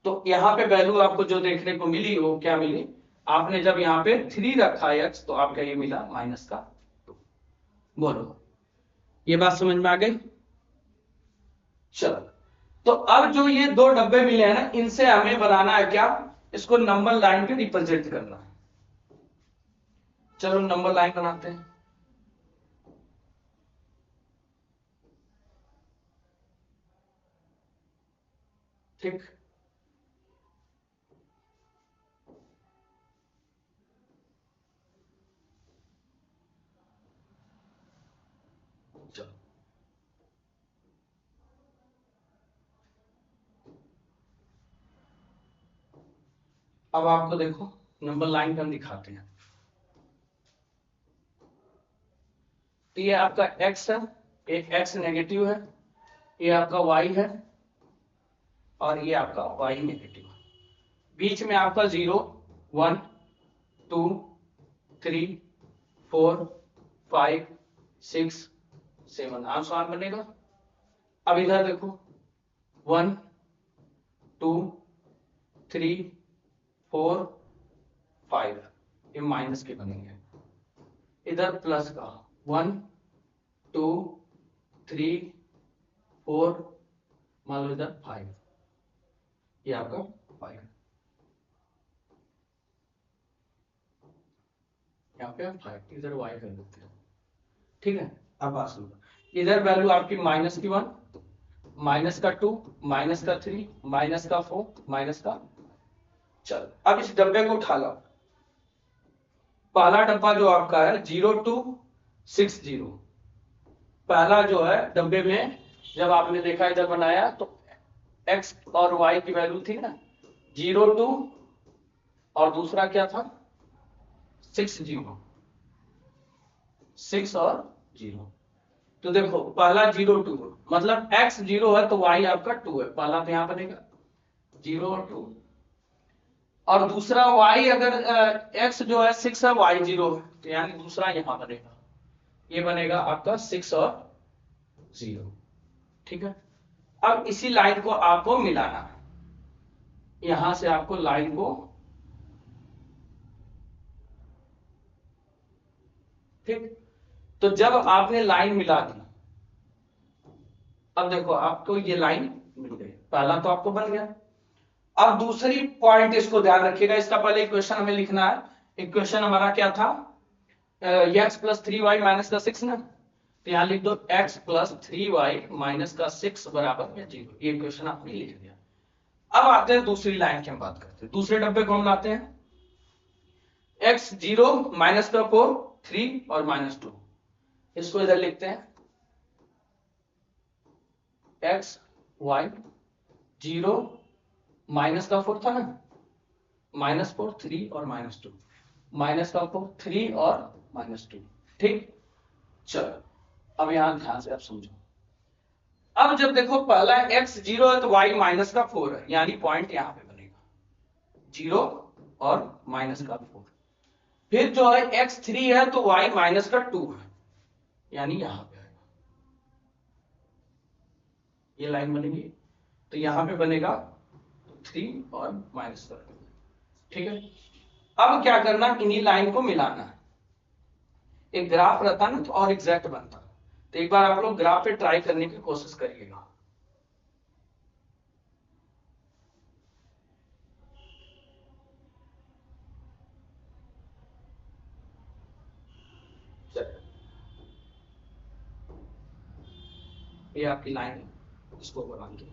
तो यहाँ पे वैल्यू आपको जो देखने को मिली वो क्या मिली, आपने जब यहाँ पे 3 रखा x तो आपका ये मिला -2। बोलो ये बात समझ में आ गई? चलो, तो अब जो ये 2 डब्बे मिले हैं ना, इनसे हमें बनाना है क्या, इसको नंबर लाइन पे रिप्रेजेंट करना है। चलो नंबर लाइन बनाते हैं। ठीक, चलो अब आपको देखो नंबर लाइन पे हम दिखाते हैं। तो ये आपका x है, एक x नेगेटिव है, ये आपका y है और ये आपका y नेगेटिव है। बीच में आपका 0 1 2 3 4 5 6 7 आंसर बनेगा। अब इधर देखो 1 2 3 4 5 ये माइनस के बनेंगे, इधर प्लस का 1 2 3 4 मान लो इधर 5, ये आपका 5 यहाँ पे हम 5 इधर y कर देते हैं। ठीक है, अब बात सुनो, इधर वैल्यू आपकी -1 -2 -3 -4 -। चल अब इस डब्बे को उठा लो। पहला डब्बा जो आपका है 0 2 6 0, पहला जो है डब्बे में जब आपने देखा इधर बनाया तो x और y की वैल्यू थी ना 0 2 और दूसरा क्या था 6 0, 6 और 0। तो देखो पहला 0 2 मतलब x 0 है तो y आपका 2 है, पहला तो यहां बनेगा 0 और 2, और दूसरा y अगर x जो है 6 है y 0 है तो यानी दूसरा यहां बनेगा, ये बनेगा आपका 6 और 0। ठीक है, अब इसी लाइन को आपको मिलाना है, यहां से आपको लाइन को, ठीक, तो जब आपने लाइन मिला दी, अब देखो आपको ये लाइन मिल गई, पहला तो आपको बन गया। अब दूसरी पॉइंट इसको ध्यान रखिएगा, इसका पहले इक्वेशन हमें लिखना है। इक्वेशन हमारा क्या था, x + 3y - 6 ना, तो यहां लिख दो x + 3y - 6 बराबर 0, ये इक्वेशन आपने लिख दिया। अब आते हैं दूसरी लाइन की हम बात करते हैं, दूसरे डब्बे को हम लाते हैं x 0 -4 3 और -2, इसको इधर लिखते हैं x y 0 -4 था ना, -4 3 और -2, -4 3 और -2। ठीक, चलो अब यहां ध्यान से आप समझो। अब जब देखो पहला x 0 है तो y -4 है, यानी पॉइंट यहां पे बनेगा 0 और -4। फिर जो है x 3 है तो y -2 है, यानी यहां पे आएगा, ये लाइन बनेगी तो यहां पे बनेगा 3 और -4। ठीक है, अब क्या करना, इन्हीं लाइन को मिलाना है। एक ग्राफ रहता ना तो और एग्जैक्ट बनता, तो एक बार आप लोग ग्राफ पे ट्राई करने की कोशिश करिएगा। ये आपकी लाइन है, इसको बना दो,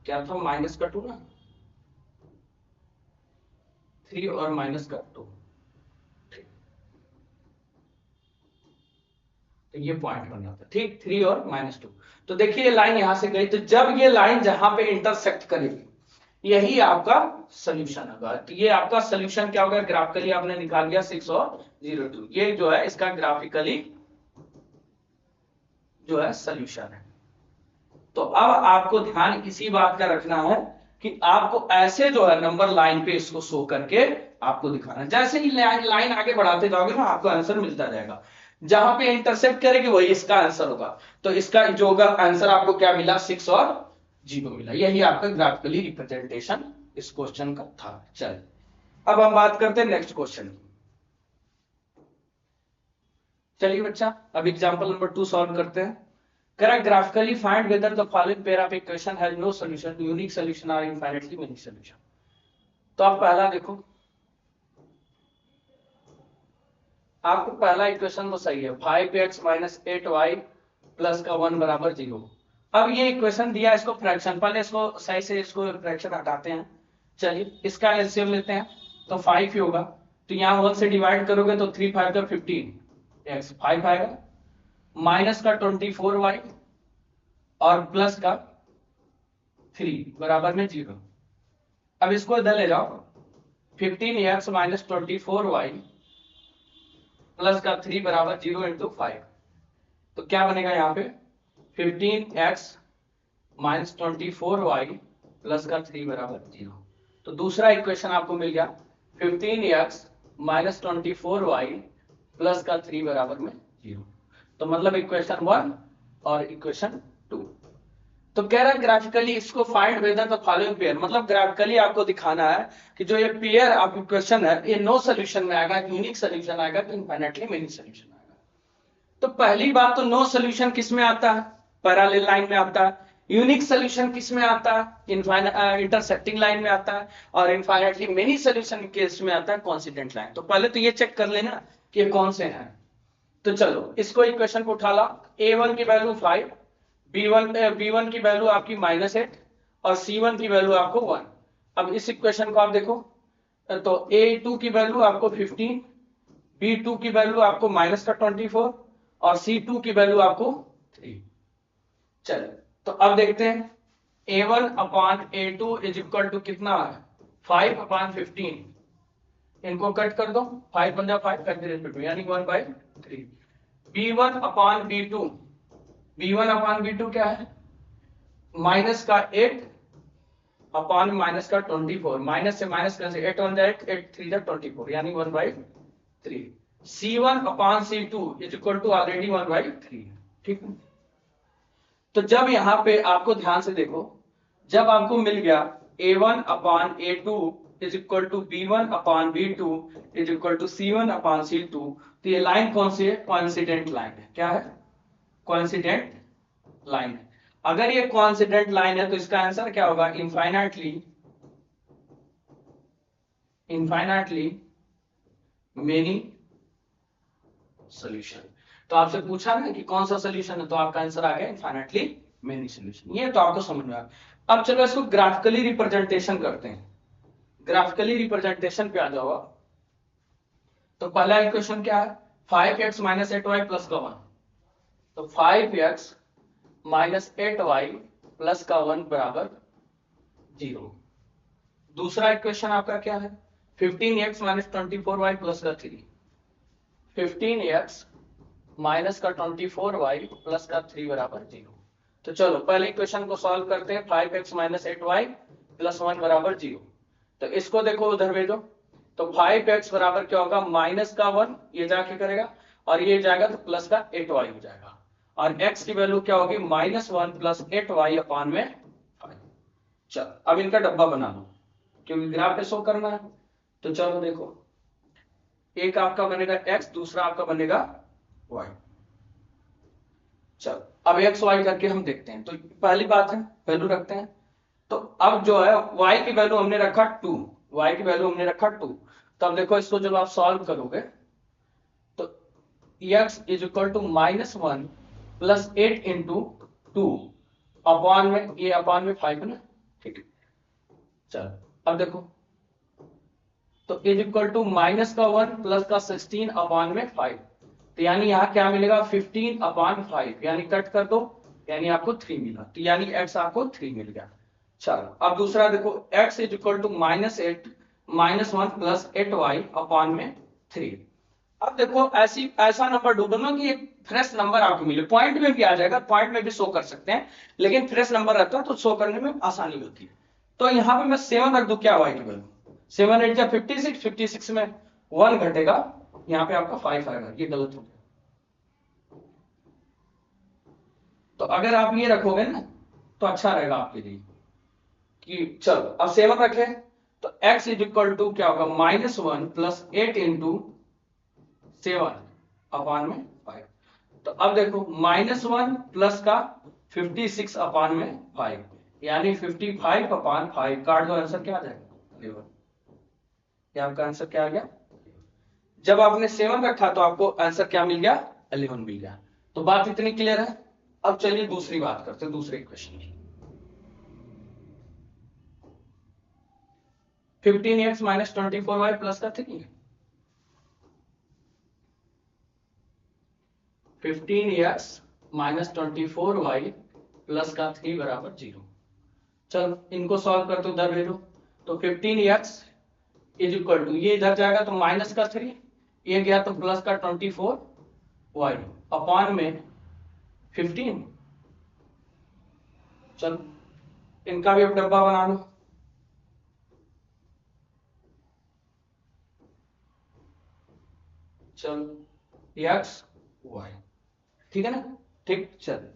क्या था -2 ना, 3 और -2, तो ये पॉइंट बन जाता है। ठीक, 3 और -2, तो देखिए ये लाइन यहां से गई, तो जब ये लाइन जहां पे इंटरसेक्ट करेगी यही आपका सोल्यूशन होगा। तो ये आपका सोल्यूशन क्या होगा, ग्राफिकली आपने निकाल लिया 6 और 0 2, ये जो है इसका ग्राफिकली जो है सोल्यूशन है। तो अब आपको ध्यान इसी बात का रखना है कि आपको ऐसे जो है नंबर लाइन पे इसको शो करके आपको दिखाना है। जैसे ही लाइन आगे बढ़ाते जाओगे ना आपको आंसर मिलता जाएगा, जहां पे इंटरसेक्ट करेगी वही इसका आंसर होगा। तो इसका जो होगा आंसर आपको क्या मिला 6 और 0 मिला। यही आपका ग्राफिकली रिप्रेजेंटेशन इस क्वेश्चन का था। चल अब हम बात करते हैं नेक्स्ट क्वेश्चन की। चलिए बच्चा अब एग्जांपल नंबर 2 सॉल्व करते हैं। Correct graphically find whether the following pair of equation has no solution, unique solution और इनफाइनाइटली मेनी सॉल्यूशन। तो आप पहला देखो, आपको पहला इक्वेशन तो सही है, 5x माइनस 8y प्लस का 1 बराबर 0। अब ये इक्वेशन दिया, इसको फ्रैक्शन, पहले इसको सही से इसको फ्रैक्शन हटाते हैं। चलिए इसका एलसीएम लेते हैं, तो 5 ही होगा। तो यहाँ 1 से डिवाइड करोगे तो 3 5 का 15 x 5 आएगा, माइनस का 24y और प्लस का 3 बराबर में 0। अब इसको इधर ले जाओ, 15x माइनस 24y प्लस का 3 बराबर 0 इंटू 5। तो क्या बनेगा यहाँ पे 15x माइनस 24y प्लस का 3 बराबर 0। तो दूसरा इक्वेशन आपको मिल गया 15x माइनस 24y प्लस का 3 बराबर में 0। तो मतलब इक्वेशन 1 और इक्वेशन 2। तो कह रहा है ग्राफिकली इसको find whether the following pair, मतलब ग्राफिकली आपको दिखाना है कि जो ये पेयर ऑफ इक्वेशन है ये नो सॉल्यूशन में आएगा, यूनिक सॉल्यूशन आएगा, तो इनफाइनाइटली मेनी सॉल्यूशन आएगा। तो पहली बात तो नो सॉल्यूशन किस में आता है, पैरेलल लाइन में आता है। यूनिक सॉल्यूशन किस में आता है, इंटरसेक्टिंग लाइन में आता है। और इनफाइनाइटली मेनी सॉल्यूशन केस में आता है कोइंसिडेंट लाइन। तो पहले तो ये चेक कर लेना कि ये कौन से हैं। तो चलो इसको इक्वेशन को उठा ला, a1 की वैल्यू 5, b1 की वैल्यू आपकी -8 और c1 की वैल्यू आपको 1। अब इस इक्वेशन को आप देखो, तो a2 की वैल्यू आपको 15, b2 की वैल्यू आपको माइनस का 24 और c2 की वैल्यू आपको 3। चलो तो अब देखते हैं a1 upon a2 is equal to कितना है 5 अपॉन 15। इनको कट कर दो, 5 बन जाए 5 कट दे यानी 1/3। b1 upon b2, b1 upon b2 क्या है माइनस का 8 अपॉन माइनस का 24, माइनस से माइनस कैंसिल, 8 1 जाए 8 3 जा 24 यानी 1/3। c1 upon c2 is equal to already 1/3। ठीक है, तो जब यहां पे आपको ध्यान से देखो, जब आपको मिल गया a1 upon a2 is equal to b1 upon b2 is equal to c1 upon c2, तो ये लाइन कौन सी है, कोइंसिडेंट लाइन है। क्या है, कोइंसिडेंट लाइन है। अगर ये कोइंसिडेंट लाइन है तो इसका आंसर क्या होगा, इनफाइनाइटली मेनी सॉल्यूशन। तो आपसे पूछा ना कि कौन सा सॉल्यूशन है, तो आपका आंसर आ गया इनफाइनाइटली मेनी सॉल्यूशन। ये तो आपको समझ में आ गया। अब चलो इसको ग्राफिकली रिप्रेजेंटेशन करते हैं। ग्राफिकली रिप्रेजेंटेशन पे आ जाओ आप। तो पहला इक्वेशन क्या है 5x माइनस 8y प्लस का 1। तो 5x माइनस 8y प्लस का 1 बराबर 0। दूसरा इक्वेशन आपका क्या है 15x माइनस 24y प्लस का 3। 15x माइनस का 24y प्लस का 3 बराबर 0। तो चलो पहले इक्वेशन को सॉल्व करते हैं, 5x माइनस 8y प्लस 1 बराबर 0। तो इसको देखो उधर भेजो, तो 5x बराबर क्या होगा माइनस का 1, ये जाके करेगा और ये जाएगा तो प्लस का 8y हो जाएगा। और x की वैल्यू क्या होगी -1 प्लस 8y अपॉन में 5। चलो अब इनका डब्बा बना लो क्योंकि ग्राफ पे शो करना है। तो चलो देखो, एक आपका बनेगा x, दूसरा आपका बनेगा y। चलो अब x y करके हम देखते हैं। तो पहली बात है वैल्यू रखते हैं। तो अब जो है y की वैल्यू हमने रखा 2, y की वैल्यू हमने रखा 2। तो अब देखो इसको जब आप सॉल्व करोगे तो x is equal to -1 plus 8 into 2 upon में, ये अपॉन में 5 है ना, ठीक है। चलो अब देखो, तो इज इक्वल टू माइनस का 1 प्लस का 16 अपॉन में 5। तो यानी यहाँ क्या मिलेगा 15 अपॉन 5, यानी कट कर दो यानी आपको 3 मिला। तो यानी x आपको 3 मिल गया। चलो अब दूसरा देखो, x is equal to -8 -1 plus 8y upon में 3। अब देखो ऐसा नंबर ढूंढो ना कि फ्रेश नंबर आपको मिले, पॉइंट में भी आ जाएगा, पॉइंट में भी शो कर सकते हैं, लेकिन फ्रेश नंबर रहता है तो शो करने में आसानी होती है। तो यहाँ पे मैं 7 रख दूं, क्या y की वैल्यू 7 8 या 56, 56 में 1 घटेगा, यहाँ पे आपका 5 आएगा, ये गलत हो गया। तो अगर आप ये रखोगे ना तो अच्छा रहेगा आपके लिए कि चलो अब 7 रखे तो x इज इक्वल टू क्या होगा -1 प्लस 8 इंटू 7 अपान में 5। तो अब देखो -1 प्लस का 56 अपान में 5 यानी 55 अपान 5 काट दो, आंसर क्या आ जाएगा 11। क्या आपका आंसर क्या आ गया? जब आपने 7 रखा तो आपको आंसर क्या मिल गया 11 मिल गया। तो बात इतनी क्लियर है। अब चलिए दूसरी बात करते हैं, दूसरे क्वेश्चन की। 15x माइनस 24y प्लस का 3, 15x माइनस 24y प्लस का 3 बराबर 0। चलो इनको सॉल्व कर दो इधर भेजो। तो 15x इज इक्वल टू ये इधर जाएगा तो माइनस का 3, ये गया तो प्लस का 24y अपॉन में 15। चलो इनका भी अब डब्बा बना लो। चलो x y, ठीक है ना? ठीक, चल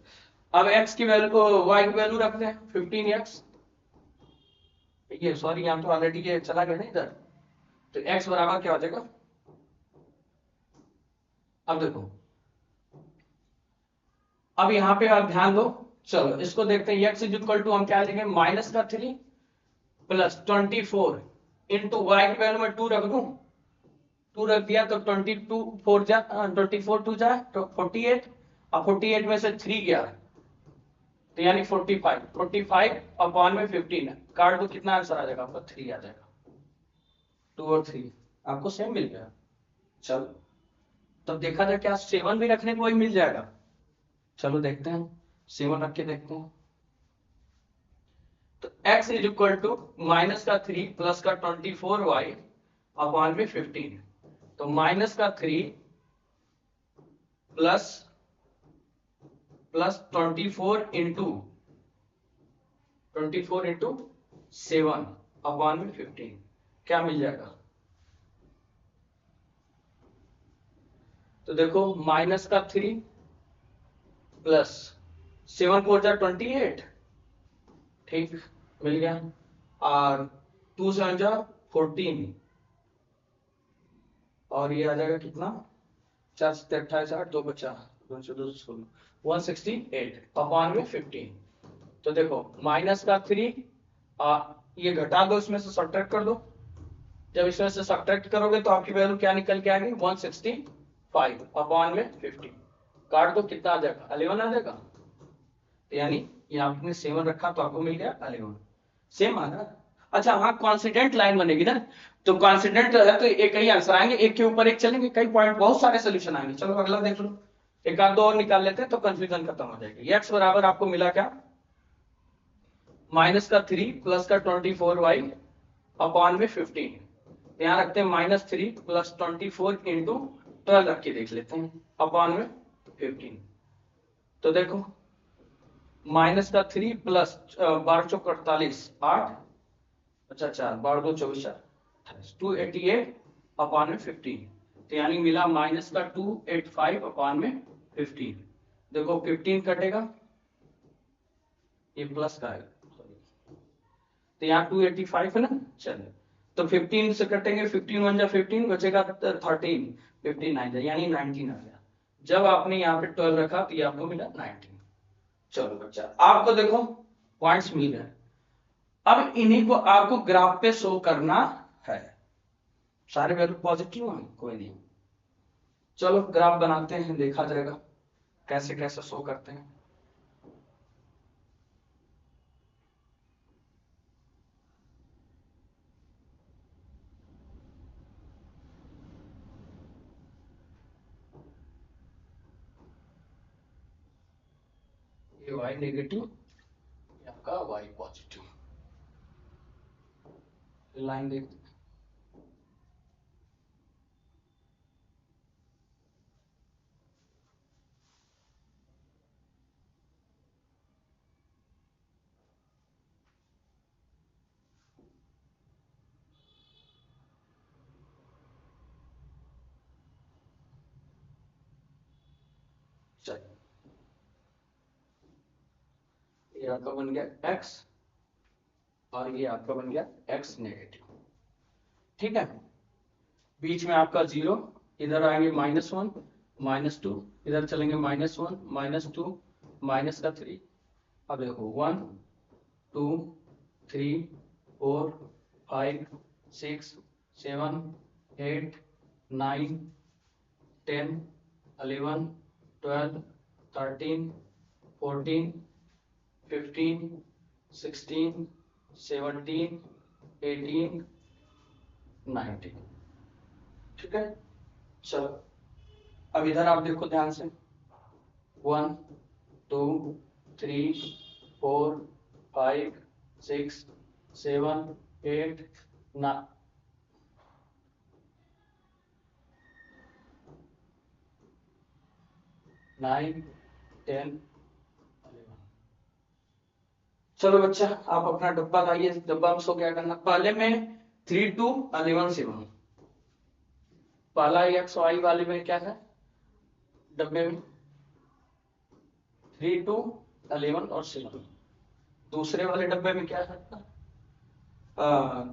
अब x की वैल्यू y की वैल्यू रखते हैं 15x। ये सॉरी यहाँ तो ऑलरेडी ये चला गया ना इधर, तो x बराबर क्या हो जाएगा? अब देखो अब यहाँ पे आप ध्यान दो। चलो इसको देखते हैं। x इज इक्वल टू हम क्या लिखेंगे माइनस का 3 प्लस 24 इंटू वाई की वैल्यू में 2 रख दूं, 2 रख दिया तो 22 4 जा 24 2 जा तो 48, अब 48 में से 3 गया तो यानी 45, 45 अपॉन में 15 काट दो, कितना आंसर आ जाएगा आपका 3 आ जाएगा। 2 और 3 आपको सेम मिल गया। चलो तब देखा जाए क्या 7 भी रखने को वही मिल जाएगा। चलो देखते हैं 7 रख के देखते हैं। तो x is equal to minus का 3 प्लस का 24y अपॉन में 15। तो माइनस का 3 प्लस 24 इंटू 7 अपॉन में 15 क्या मिल जाएगा? तो देखो माइनस का 3 प्लस 7 4 जा 28, ठीक मिल गया, और 2 7 जा 14 और ये आ जाएगा कितना 4 7 28 8 2 बचा 2 14 16 168 अपॉन में 15। तो देखो माइनस का 3 ये घटा दो, इसमें से सब्ट्रैक्ट कर दो। जब इसमें से सब्ट्रैक्ट करोगे तो आपकी वैल्यू क्या निकल के आएगी 165 अपॉन में 15 काट दो, कितना आ जाएगा 11 आ जाएगा। तो यानी ये आपने 7 रखा तो आपको मिल गया 11 सेम आना। अच्छा हाँ कॉन्सिडेंट लाइन बनेगी ना, तो कॉन्सिडेंट है तो एक ही आंसर आएंगे, एक के ऊपर एक चलेंगे, कई पॉइंट बहुत सारे सोल्यूशन आएंगे। चलो अगला देख लो, एक आध दो और निकाल लेते हैं तो कंफ्यूजन खत्म हो जाएगी। x बराबर आपको मिला क्या माइनस का 3 प्लस का 24y अपॉन में 15। यहाँ रखते हैं -3 प्लस 24 इंटू 12 रख के देख लेते हैं अपॉन में 15। तो देखो माइनस का 3 प्लस 12 चौक 48 8 अच्छा 4 12 2 24 288 अपॉन में 15। तो यानी मिला माइनस का 285 अपॉन में 15। देखो 15 कटेगा ये प्लस का है, तो यहाँ 285 है ना। चलो तो 15 से कटेंगे 15 1 जा 15 बचेगा 13 15 9 यानी 19 आ गया। जब आपने यहाँ पे 12 रखा तो ये आपको मिला 19। चलो बच्चा आपको देखो पॉइंट्स मिल गए। अब इन्हीं को आपको ग्राफ पे शो करना है। सारे वैल्यू पॉजिटिव हैं कोई नहीं। चलो ग्राफ बनाते हैं, देखा जाएगा कैसे कैसे शो करते हैं। ये y नेगेटिव आपका y पॉजिटिव लाइन देखते हैं। ये आपका बन गया x और ये आपका बन गया x नेगेटिव। ठीक है, बीच में आपका 0, इधर आएंगे -1 -2, इधर चलेंगे -1 -2 माइनस का 3। अब देखो 1 2 3 4 5 6 7 8 9 10 11 12 13 14 15 16 17 18 19। ठीक है, चलो अब इधर आप देखो ध्यान से 1 2 3 4 5 6 7 8 9 9 10 11। चलो बच्चा आप अपना डब्बा लाइए, डब्बा में सो क्या करना, पहले में 3 2 11 7, पहला एक्स वाई वाले में क्या है डब्बे में 3 2 11 और 7, दूसरे वाले डब्बे में क्या है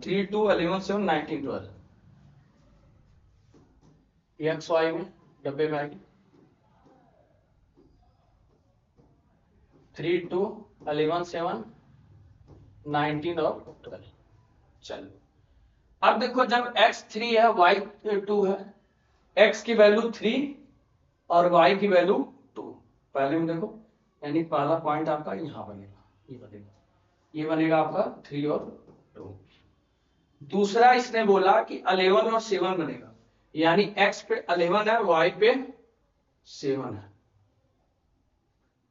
3 2 11 7 19 12, एक्स वाई में डब्बे में आएगी 3 2 11 7 19 और 12। चलो अब देखो जब x 3 है y 2 है, x की वैल्यू 3 और y की वैल्यू 2, पहले में देखो यानी पहला पॉइंट आपका यहाँ बनेगा, ये बनेगा आपका 3 और 2। दूसरा इसने बोला कि 11 और 7 बनेगा, यानी x पे 11 है y पे 7 है,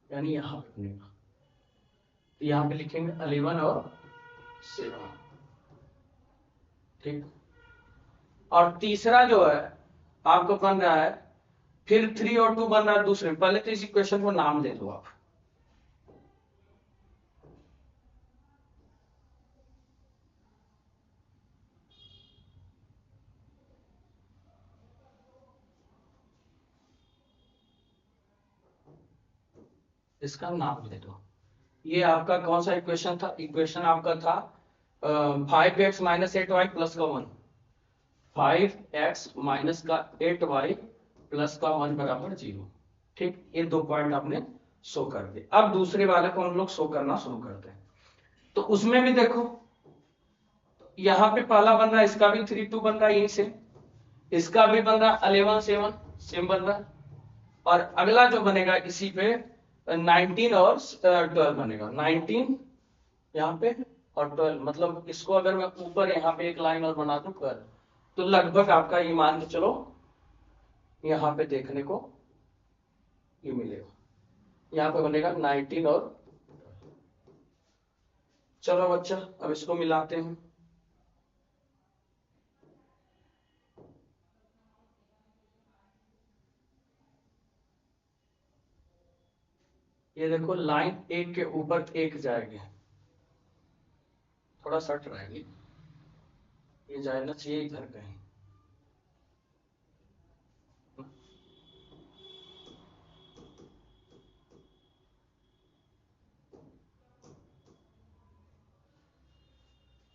यानी यहाँ पे बनेगा, यहाँ पे लिखेंगे 11 और 7। ठीक, और तीसरा जो है आपको बन रहा है फिर 3 और 2 बन रहा है दूसरे, पहले तो इस इक्वेशन को नाम दे दो आप, इसका नाम दे दो। ये आपका कौन सा इक्वेशन था, इक्वेशन आपका था 5x - 8y प्लस का 1, 5x माइनस का 8y प्लस का 1 बराबर 0। ठीक, ये 2 पॉइंट आपने शो कर दिए। अब दूसरे वाले को हम लोग शो करना शुरू करते हैं, तो उसमें भी देखो यहाँ पे पहला बन रहा है, इसका भी 3 2 बन रहा है यहीं से, इसका भी बन रहा है 11 7 सेम बन रहा है, और अगला जो बनेगा इसी पे 19 और 12 बनेगा, 19 यहाँ पे और 12, मतलब इसको अगर मैं ऊपर यहाँ पे एक लाइन और बना दूं 12, तो लगभग आपका ये मान के चलो यहाँ पे देखने को ये मिलेगा, यहाँ पे बनेगा 19 और 12। चलो बच्चा अब इसको मिलाते हैं, ये देखो लाइन एक के ऊपर एक जाएगी, थोड़ा सट रहेगी, ये जाना चाहिए इधर कहीं,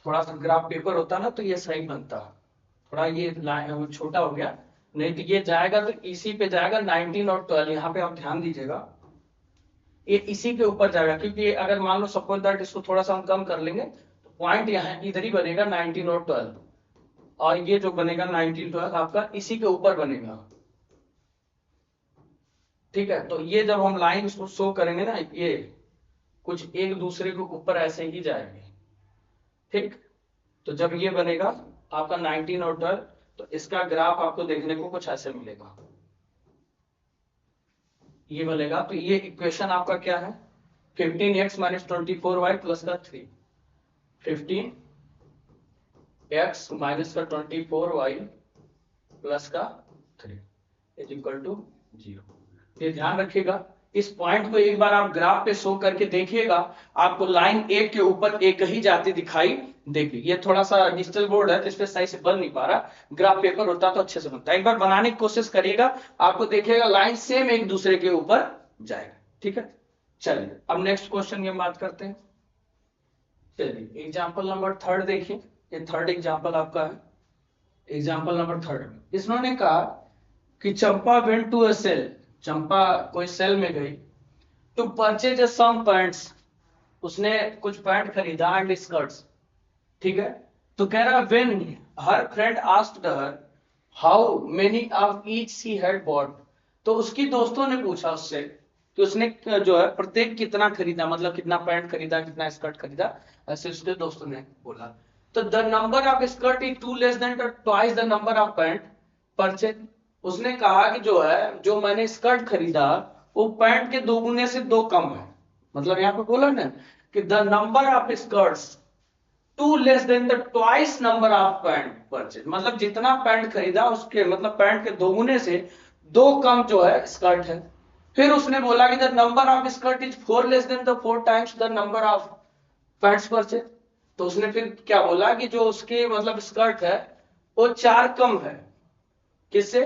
थोड़ा सा ग्राफ पेपर होता ना तो ये सही बनता, थोड़ा ये लाइन छोटा हो गया, नहीं तो ये जाएगा तो इसी पे जाएगा 19 और 12, यहाँ पे आप ध्यान दीजिएगा ये इसी के ऊपर जाएगा, क्योंकि अगर मान लो सपोज दैट इसको थोड़ा सा हम कम कर लेंगे तो पॉइंट यहाँ इधर ही बनेगा 19 और 12, और ये जो बनेगा 19 12 आपका इसी के ऊपर बनेगा। ठीक है, तो ये जब हम लाइन इसको शो करेंगे ना, ये कुछ एक दूसरे के ऊपर ऐसे ही जाएंगे। ठीक, तो जब ये बनेगा आपका 19 और 12, तो इसका ग्राफ आपको देखने को कुछ ऐसे मिलेगा, ये बनेगा। तो ये इक्वेशन आपका क्या है 15x - 24y प्लस का 3, 15x माइनस का 24y प्लस का 3 इज इक्वल टू 0। ये ध्यान रखिएगा, इस पॉइंट को एक बार आप ग्राफ पे शो करके देखिएगा, आपको लाइन एक के ऊपर एक ही जाती दिखाई देगी। ये थोड़ा सा डिजिटल बोर्ड है तो इस पे सही से बन नहीं पा रहा, ग्राफ पेपर होता तो अच्छे से बनता। एक बार बनाने की कोशिश करिएगा, आपको देखिएगा लाइन सेम एक दूसरे के ऊपर जाएगा। ठीक है, चलिए अब नेक्स्ट क्वेश्चन की हम बात करते हैं। चलिए एग्जाम्पल नंबर थर्ड देखिए, ये थर्ड एग्जाम्पल आपका है। एग्जाम्पल नंबर थर्ड, इसने कहा कि चंपा वेंट टू अ सेल, चंपा कोई सेल में गई, टू परचेज सम पैंट्स, उसने कुछ पैंट खरीदा एंड स्कर्ट्स, ठीक है। तो कह रहा when her friend asked her how many of each she had bought, तो उसकी दोस्तों ने पूछा उससे कि उसने जो है प्रत्येक कितना खरीदा, मतलब कितना पैंट खरीदा, कितना स्कर्ट खरीदा, ऐसे उसके दोस्तों ने बोला। तो the number of skirt is two less than twice the number of pant purchase, उसने कहा कि जो है जो मैंने स्कर्ट खरीदा वो पैंट के दोगुने से दो कम है। मतलब यहाँ पे बोला ना कि the number of skirts two less than the twice number of pant purchase, मतलब जितना पैंट खरीदा उसके मतलब पैंट के दोगुने से दो कम जो है स्कर्ट है। फिर उसने बोला कि the number of skirt is four less than the four times the number of pants purchase, तो उसने फिर क्या बोला कि जो उसके मतलब स्कर्ट है वो चार कम है, किससे,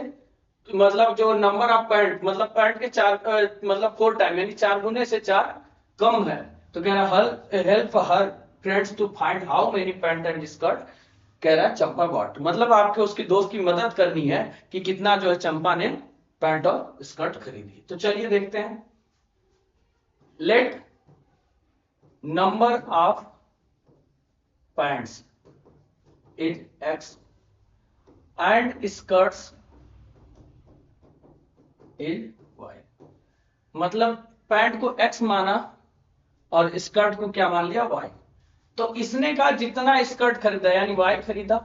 मतलब जो नंबर ऑफ पैंट मतलब पैंट के चार मतलब फोर टाइम यानी चार गुने से चार कम है। तो कह रहा help her friends to find how many pant and skirt, कह रहा है चंपा बॉट, मतलब आपके उसके दोस्त की मदद करनी है कि कितना जो है चंपा ने पैंट और स्कर्ट खरीदी। तो चलिए देखते हैं। Let number of pants is x and skirts is y, मतलब पैंट को एक्स माना और स्कर्ट को क्या मान लिया वाई। तो इसने कहा जितना स्कर्ट खरीदा यानी वाई खरीदा,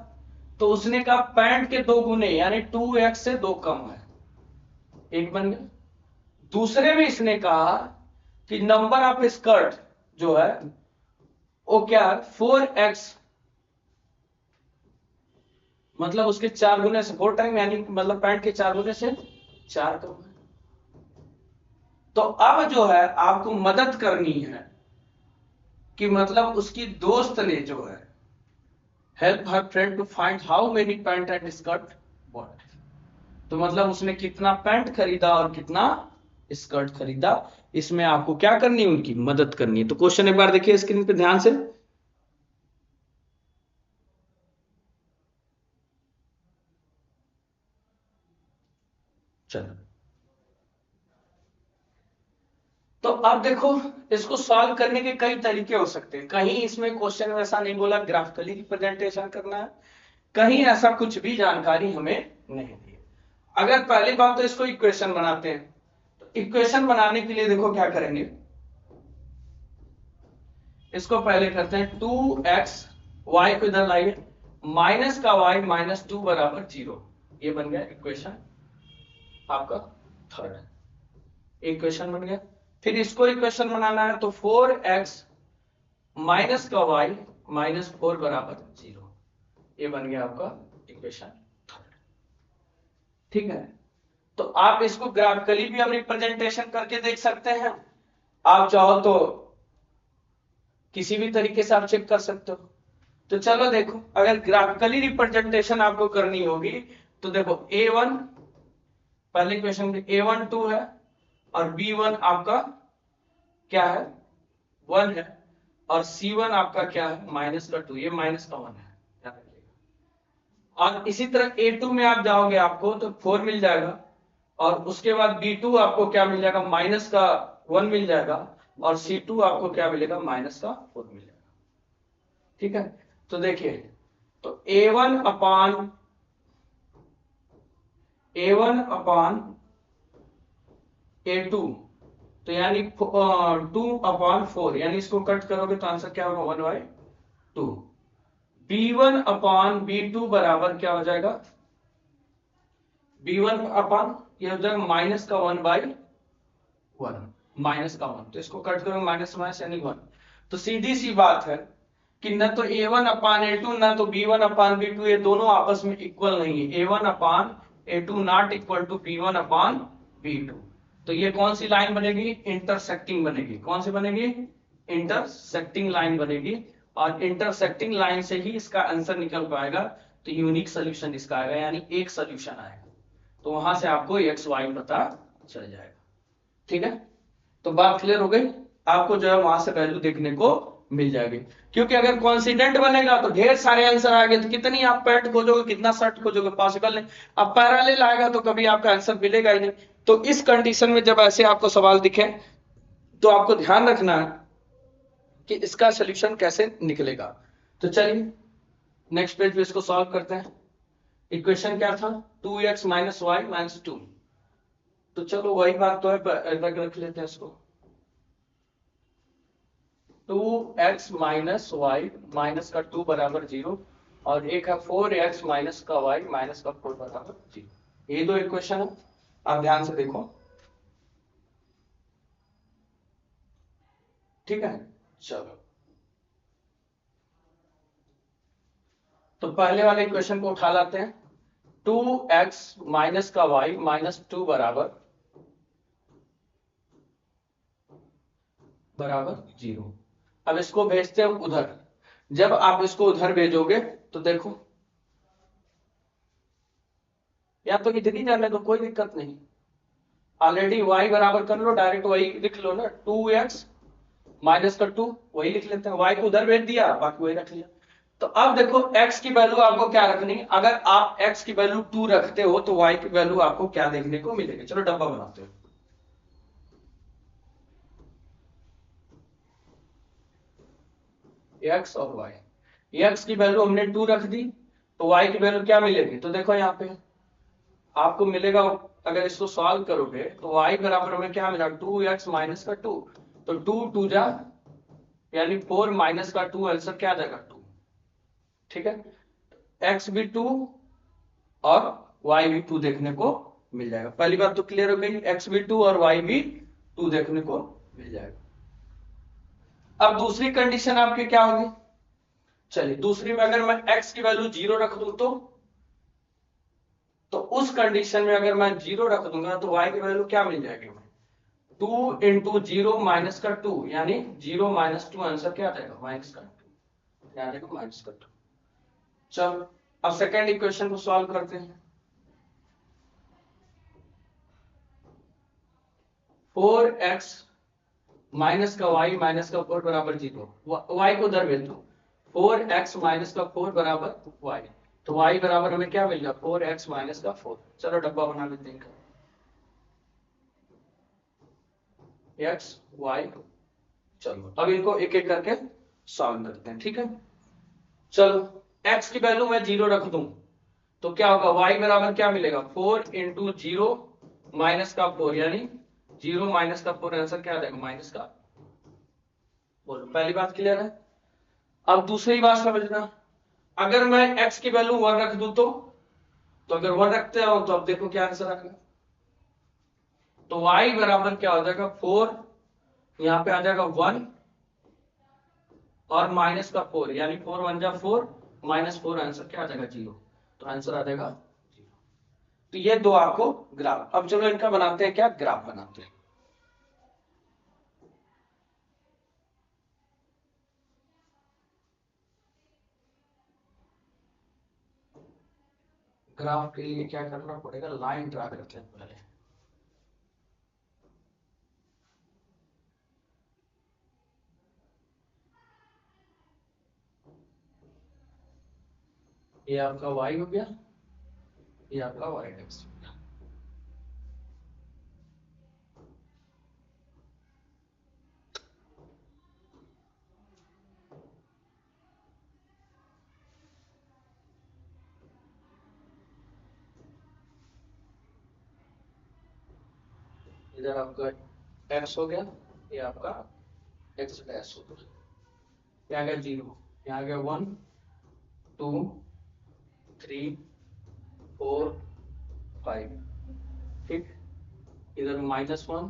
तो उसने कहा पैंट के दो गुने यानी 2x से दो कम है, एक बन गया। दूसरे में इसने कहा कि नंबर ऑफ स्कर्ट जो है वो क्या है 4x, मतलब उसके चार गुने से फोर टाइम यानी मतलब पैंट के चार गुने से चार कम है। तो अब जो है आपको मदद करनी है कि मतलब उसकी दोस्त ने जो है help her friend to find how many pant and skirt bought, तो मतलब उसने कितना पैंट खरीदा और कितना स्कर्ट खरीदा, इसमें आपको क्या करनी है, उनकी मदद करनी है। तो क्वेश्चन एक बार देखिए स्क्रीन पे ध्यान से। चलो तो अब देखो इसको सॉल्व करने के कई तरीके हो सकते हैं। कहीं इसमें क्वेश्चन ऐसा नहीं बोला ग्राफिकली रिप्रेजेंटेशन करना है, कहीं ऐसा कुछ भी जानकारी हमें नहीं दी। अगर पहली बात तो इसको इक्वेशन बनाते हैं, तो इक्वेशन बनाने के लिए देखो क्या करेंगे, इसको पहले करते हैं 2x, y को इधर लाइए, माइनस का y माइनस टू बराबर 0, ये बन गया इक्वेशन आपका थर्ड, इक्वेशन बन गया। फिर इसको इक्वेशन बनाना है तो 4x माइनस का y माइनस 4 बराबर 0, ये बन गया आपका इक्वेशन थर्ड, ठीक है। तो आप इसको ग्राफिकली भी हम रिप्रेजेंटेशन करके देख सकते हैं, आप चाहो तो किसी भी तरीके से आप चेक कर सकते हो। तो चलो देखो अगर ग्राफिकली रिप्रेजेंटेशन आपको करनी होगी तो देखो a1 पहले क्वेश्चन में a1 2 है और b1 आपका क्या है 1 है और c1 आपका क्या है माइनस का 2, ये माइनस का 1 है, याद रखिएगा। और इसी तरह a2 में आप जाओगे आपको तो 4 मिल जाएगा और उसके बाद b2 आपको क्या मिल जाएगा माइनस का 1 मिल जाएगा और c2 आपको क्या मिलेगा माइनस का 4 मिलेगा, ठीक है। तो देखिए तो a1 अपान a2 तो यानी 2/4 यानी इसको कट करोगे तो आंसर क्या होगा 1/2। b1 अपान b2 बराबर क्या हो जाएगा, b1 अपान ये हो जाएगा माइनस का 1/1, माइनस का 1, तो इसको कट करोगे माइनस माइनस यानी 1। तो सीधी सी बात है कि न तो a1 अपान a2 न तो b1 अपान b2 ये दोनों आपस में इक्वल नहीं है, a1 upon a2 not equal to b1 upon b2। तो ये कौन सी लाइन बनेगी, इंटरसेक्टिंग बनेगी, कौन सी बनेगी, इंटरसेक्टिंग लाइन बनेगी, और इंटरसेक्टिंग लाइन से ही इसका आंसर निकल पाएगा। तो यूनिक सोल्यूशन इसका आएगा यानी एक सोल्यूशन आएगा, तो वहां से आपको एक्स वाई पता चल जाएगा, ठीक है। तो बात क्लियर हो गई, आपको जो है वहां से वैल्यू देखने को मिल जाएगी। क्योंकि अगर कॉन्सिडेंट बनेगा तो ढेर सारे आंसर आएंगे, तो कितनी आप पैट खोजोगे, कितना सर्ट खोजोगे, पॉसिबल नहीं। अब पैरेलल आएगा तो कभी आपका आंसर मिलेगा ही नहीं। तो इस कंडीशन में जब ऐसे आपको सवाल दिखे तो आपको ध्यान रखना है कि इसका सोल्यूशन कैसे निकलेगा। तो चलिए नेक्स्ट पेज पे इसको सॉल्व करते हैं। इक्वेशन क्या था, 2x माइनस वाई माइनस 2। तो चलो वही बात तो है, रख लेते हैं इसको। 2x माइनस वाई माइनस का 2 बराबर 0, और एक है 4x माइनस का वाई माइनस का 4 बराबर 0। ये दो इक्वेशन है, आप ध्यान से देखो, ठीक है। चलो तो पहले वाले इक्वेशन को उठा लाते हैं। 2x माइनस का वाई माइनस 2 बराबर 0। अब इसको भेजते हैं उधर। जब आप इसको उधर भेजोगे तो देखो, या तो इधर ही जाने दो, कोई दिक्कत नहीं। ऑलरेडी y बराबर कर लो, डायरेक्ट वही लिख लो ना, 2x माइनस का 2 वही लिख लेते हैं, y को उधर भेज दिया, बाकी वही रख लिया। तो अब देखो x की वैल्यू आपको क्या रखनी है। अगर आप x की वैल्यू 2 रखते हो तो y की वैल्यू आपको क्या देखने को मिलेगी। चलो डब्बा बनाते हो। x और y, x की वैल्यू हमने 2 रख दी, तो y की वैल्यू क्या मिलेगी। तो देखो यहाँ पे आपको मिलेगा, अगर इसको सॉल्व करोगे तो y बराबर हमें क्या मिला, 2x माइनस का 2। तो 2 2 जा यानी 4 माइनस का 2, आंसर क्या आ जाएगा 2। ठीक है, x भी 2 और y भी 2 देखने को मिल जाएगा। पहली बात तो क्लियर हो गई, x भी 2 और y भी 2 देखने को मिल जाएगा। अब दूसरी कंडीशन आपकी क्या होगी, चलिए दूसरी में अगर मैं x की वैल्यू 0 रख दूं तो उस कंडीशन में अगर मैं 0 रख दूंगा तो y की वैल्यू क्या मिल जाएगी, 2 इंटू 0 माइनस का 2, यानी 0 माइनस 2, आंसर क्या आ जाएगा माइनस का 2, ध्यान रखो माइनस का 2। चलो अब सेकेंड इक्वेशन को सॉल्व करते हैं। 4x माइनस का y माइनस का 4 बराबर 0, y को उधर भेज दो, 4x माइनस का 4 बराबर y। तो y बराबर हमें क्या मिल गया, 4x माइनस का 4। चलो डब्बा बना लेते हैं, x y। चलो अब इनको एक एक करके सॉल्व करते हैं, ठीक है। चलो x की वैल्यू मैं 0 रख दूं तो क्या होगा, y बराबर क्या मिलेगा, 4 इंटू 0 माइनस का 4, यानी 0 माइनस का 4, आंसर क्या आ जाएगा माइनस का। बोलो पहली बात क्लियर है। अब दूसरी बात समझना, अगर मैं x की वैल्यू 1 रख दूं तो अगर 1 रखते हो तो अब देखो क्या आंसर आएगा। तो y बराबर क्या हो जाएगा 4, यहां पे आ जाएगा 1 और माइनस का 4, यानी 4 1 जा 4 माइनस 4, आंसर क्या आ जाएगा 0। तो आंसर आ जाएगा 0। तो ये दो आपको ग्राफ, अब चलो इनका बनाते हैं, क्या ग्राफ बनाते हैं। ग्राफ के लिए क्या करना पड़ेगा, लाइन ड्रा करते हैं पहले। ये आपका y हो गया, ये आपका y एक्स हो गया। इधर आपका x हो गया, ये आपका x डैश हो गया, यहाँ गया 0, यहाँ गया 1 2 3 4 5, ठीक। इधर -1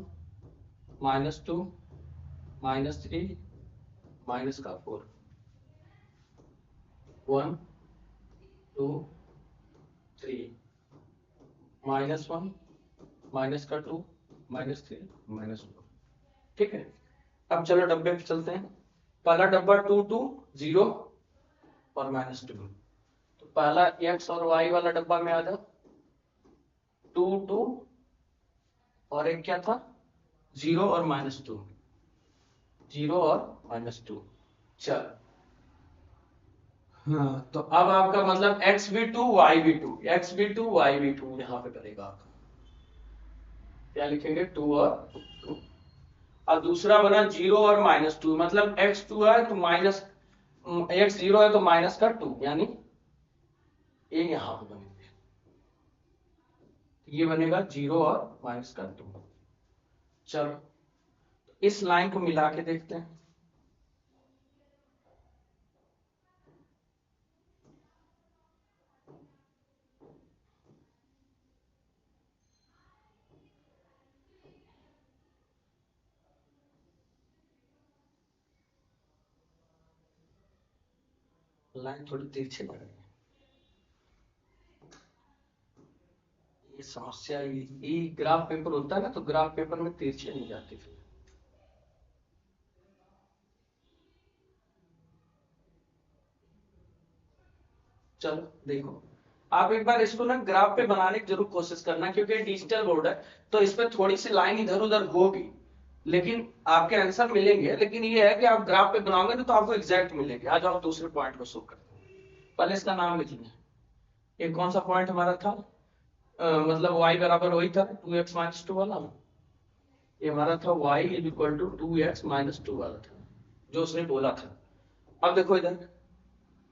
-2 -3 माइनस का 4, 1 2 3 -1 माइनस का 2 -3 -4, ठीक है। अब चलो डब्बे पे चलते हैं। पहला डब्बा 2 2 0 और -2, तो पहला x और y वाला डब्बा में आ जाओ, 2 2 और एक क्या था 0 और -2, 0 और -2। चलो हाँ, तो अब आपका मतलब x भी 2 y भी 2, x भी 2 y भी 2 यहाँ पे करेगा आपका, क्या लिखेंगे 2 और 2। और दूसरा बना 0 और -2, मतलब x 2 है तो माइनस, x 0 है तो माइनस का 2, यानी ये यहाँ पे बनेगा, ये बनेगा 0 और माइनस का 2। चलो इस लाइन को मिला के देखते हैं। लाइन थोड़ी तिरछी लग रही है, ये समस्या, ये ग्राफ पेपर होता है ना, तो ग्राफ पेपर में तिरछी नहीं जाती फिर। चलो देखो, आप एक बार इसको ना ग्राफ पे बनाने की जरूर कोशिश करना, क्योंकि डिजिटल बोर्ड है तो इस पे थोड़ी सी लाइन इधर उधर होगी, लेकिन आपके आंसर मिलेंगे। लेकिन ये है कि आप ग्राफ पे बनाओगे ना तो आपको एग्जैक्ट मिलेंगे। आज आप दूसरे पॉइंट को शो करते हैं, पहले इसका नाम लिख लें। ये कौन सा पॉइंट हमारा था? मतलब y बराबर वही था 2x माइनस 2 वाला, ये हमारा था y is equal to 2x minus 2 वाला था जो उसने बोला था। अब देखो इधर,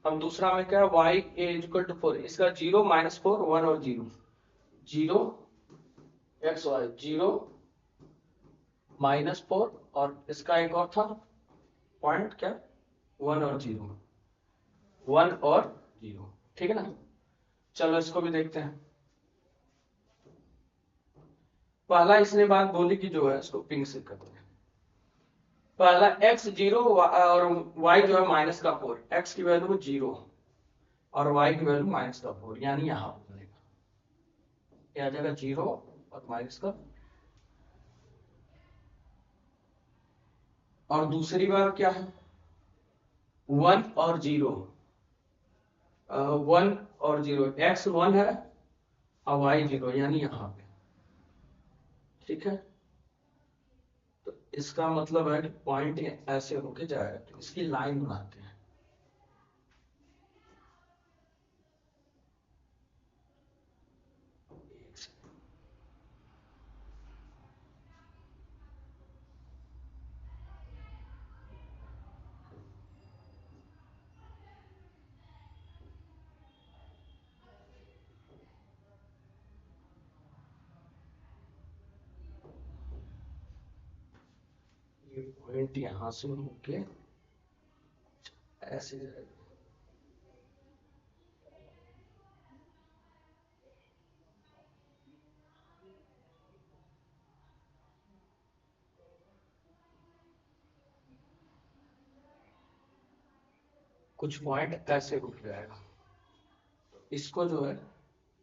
अब दूसरा में क्या है, y इज इक्वल टू 4, इसका 0 -4 1 और 0, 0 x y 0 -4, और इसका एक और था पॉइंट क्या, 1 और 0, 1 और 0, ठीक है ना। चलो इसको भी देखते हैं। पहला इसने बात बोली कि जो है इसको पिंक से करते हैं। पहला x 0 और y जो है माइनस का 4, x की वैल्यू 0 और y की वैल्यू माइनस का 4, यानी यहाँ बनेगा, आ जाएगा 0 और माइनस का। और दूसरी बार क्या है, 1 और 0, 1 और 0, x 1 है और y 0, यानी यहाँ पे, ठीक है। तो इसका मतलब है कि पॉइंट ऐसे होके जाएगा, तो इसकी लाइन बनाते हैं। ये पॉइंट यहां से होके ऐसे जाएगा। कुछ पॉइंट ऐसे रुक जाएगा, इसको जो है,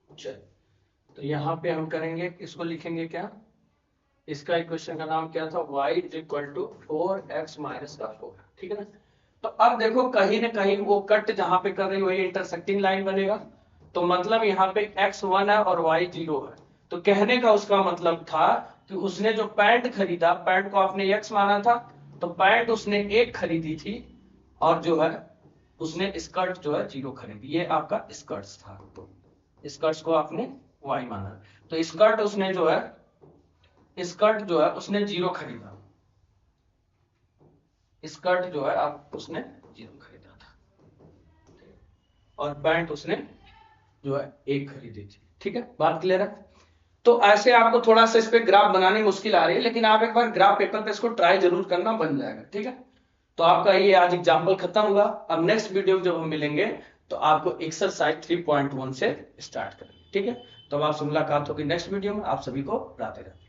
चल तो यहाँ पे हम करेंगे, इसको लिखेंगे क्या, इसका इक्वेशन का नाम क्या था, y is equal to 4x minus का 4, ठीक है ना। तो अब देखो कहीं ना कहीं वो कट जहां पे कर रही है वही इंटरसेक्टिंग लाइन बनेगा, तो मतलब यहाँ पे x 1 है और y 0 है। तो कहने का उसका मतलब था कि उसने जो पैंट खरीदा, पैंट को आपने x माना था, तो पैंट उसने 1 खरीदी थी, और जो है उसने स्कर्ट जो है 0 खरीदी, ये आपका स्कर्ट्स था, तो स्कर्ट्स को आपने y माना। तो स्कर्ट जो है उसने 0 खरीदा, स्कर्ट जो है आप उसने 0 खरीदा था, और पैंट उसने जो है 1 खरीदी थी, ठीक है। बात क्लियर है। तो ऐसे आपको थोड़ा सा इस पे ग्राफ बनाने में मुश्किल आ रही है, लेकिन आप एक बार ग्राफ पेपर पे इसको ट्राई जरूर करना, बन जाएगा, ठीक है। तो आपका ये आज एग्जाम्पल खत्म हुआ। अब नेक्स्ट वीडियो जब हम मिलेंगे तो आपको एक्सरसाइज 3.1 से स्टार्ट करेंगे, ठीक है। तो अब आपसे मुलाकात होगी नेक्स्ट वीडियो में। आप सभी को राधे राधे।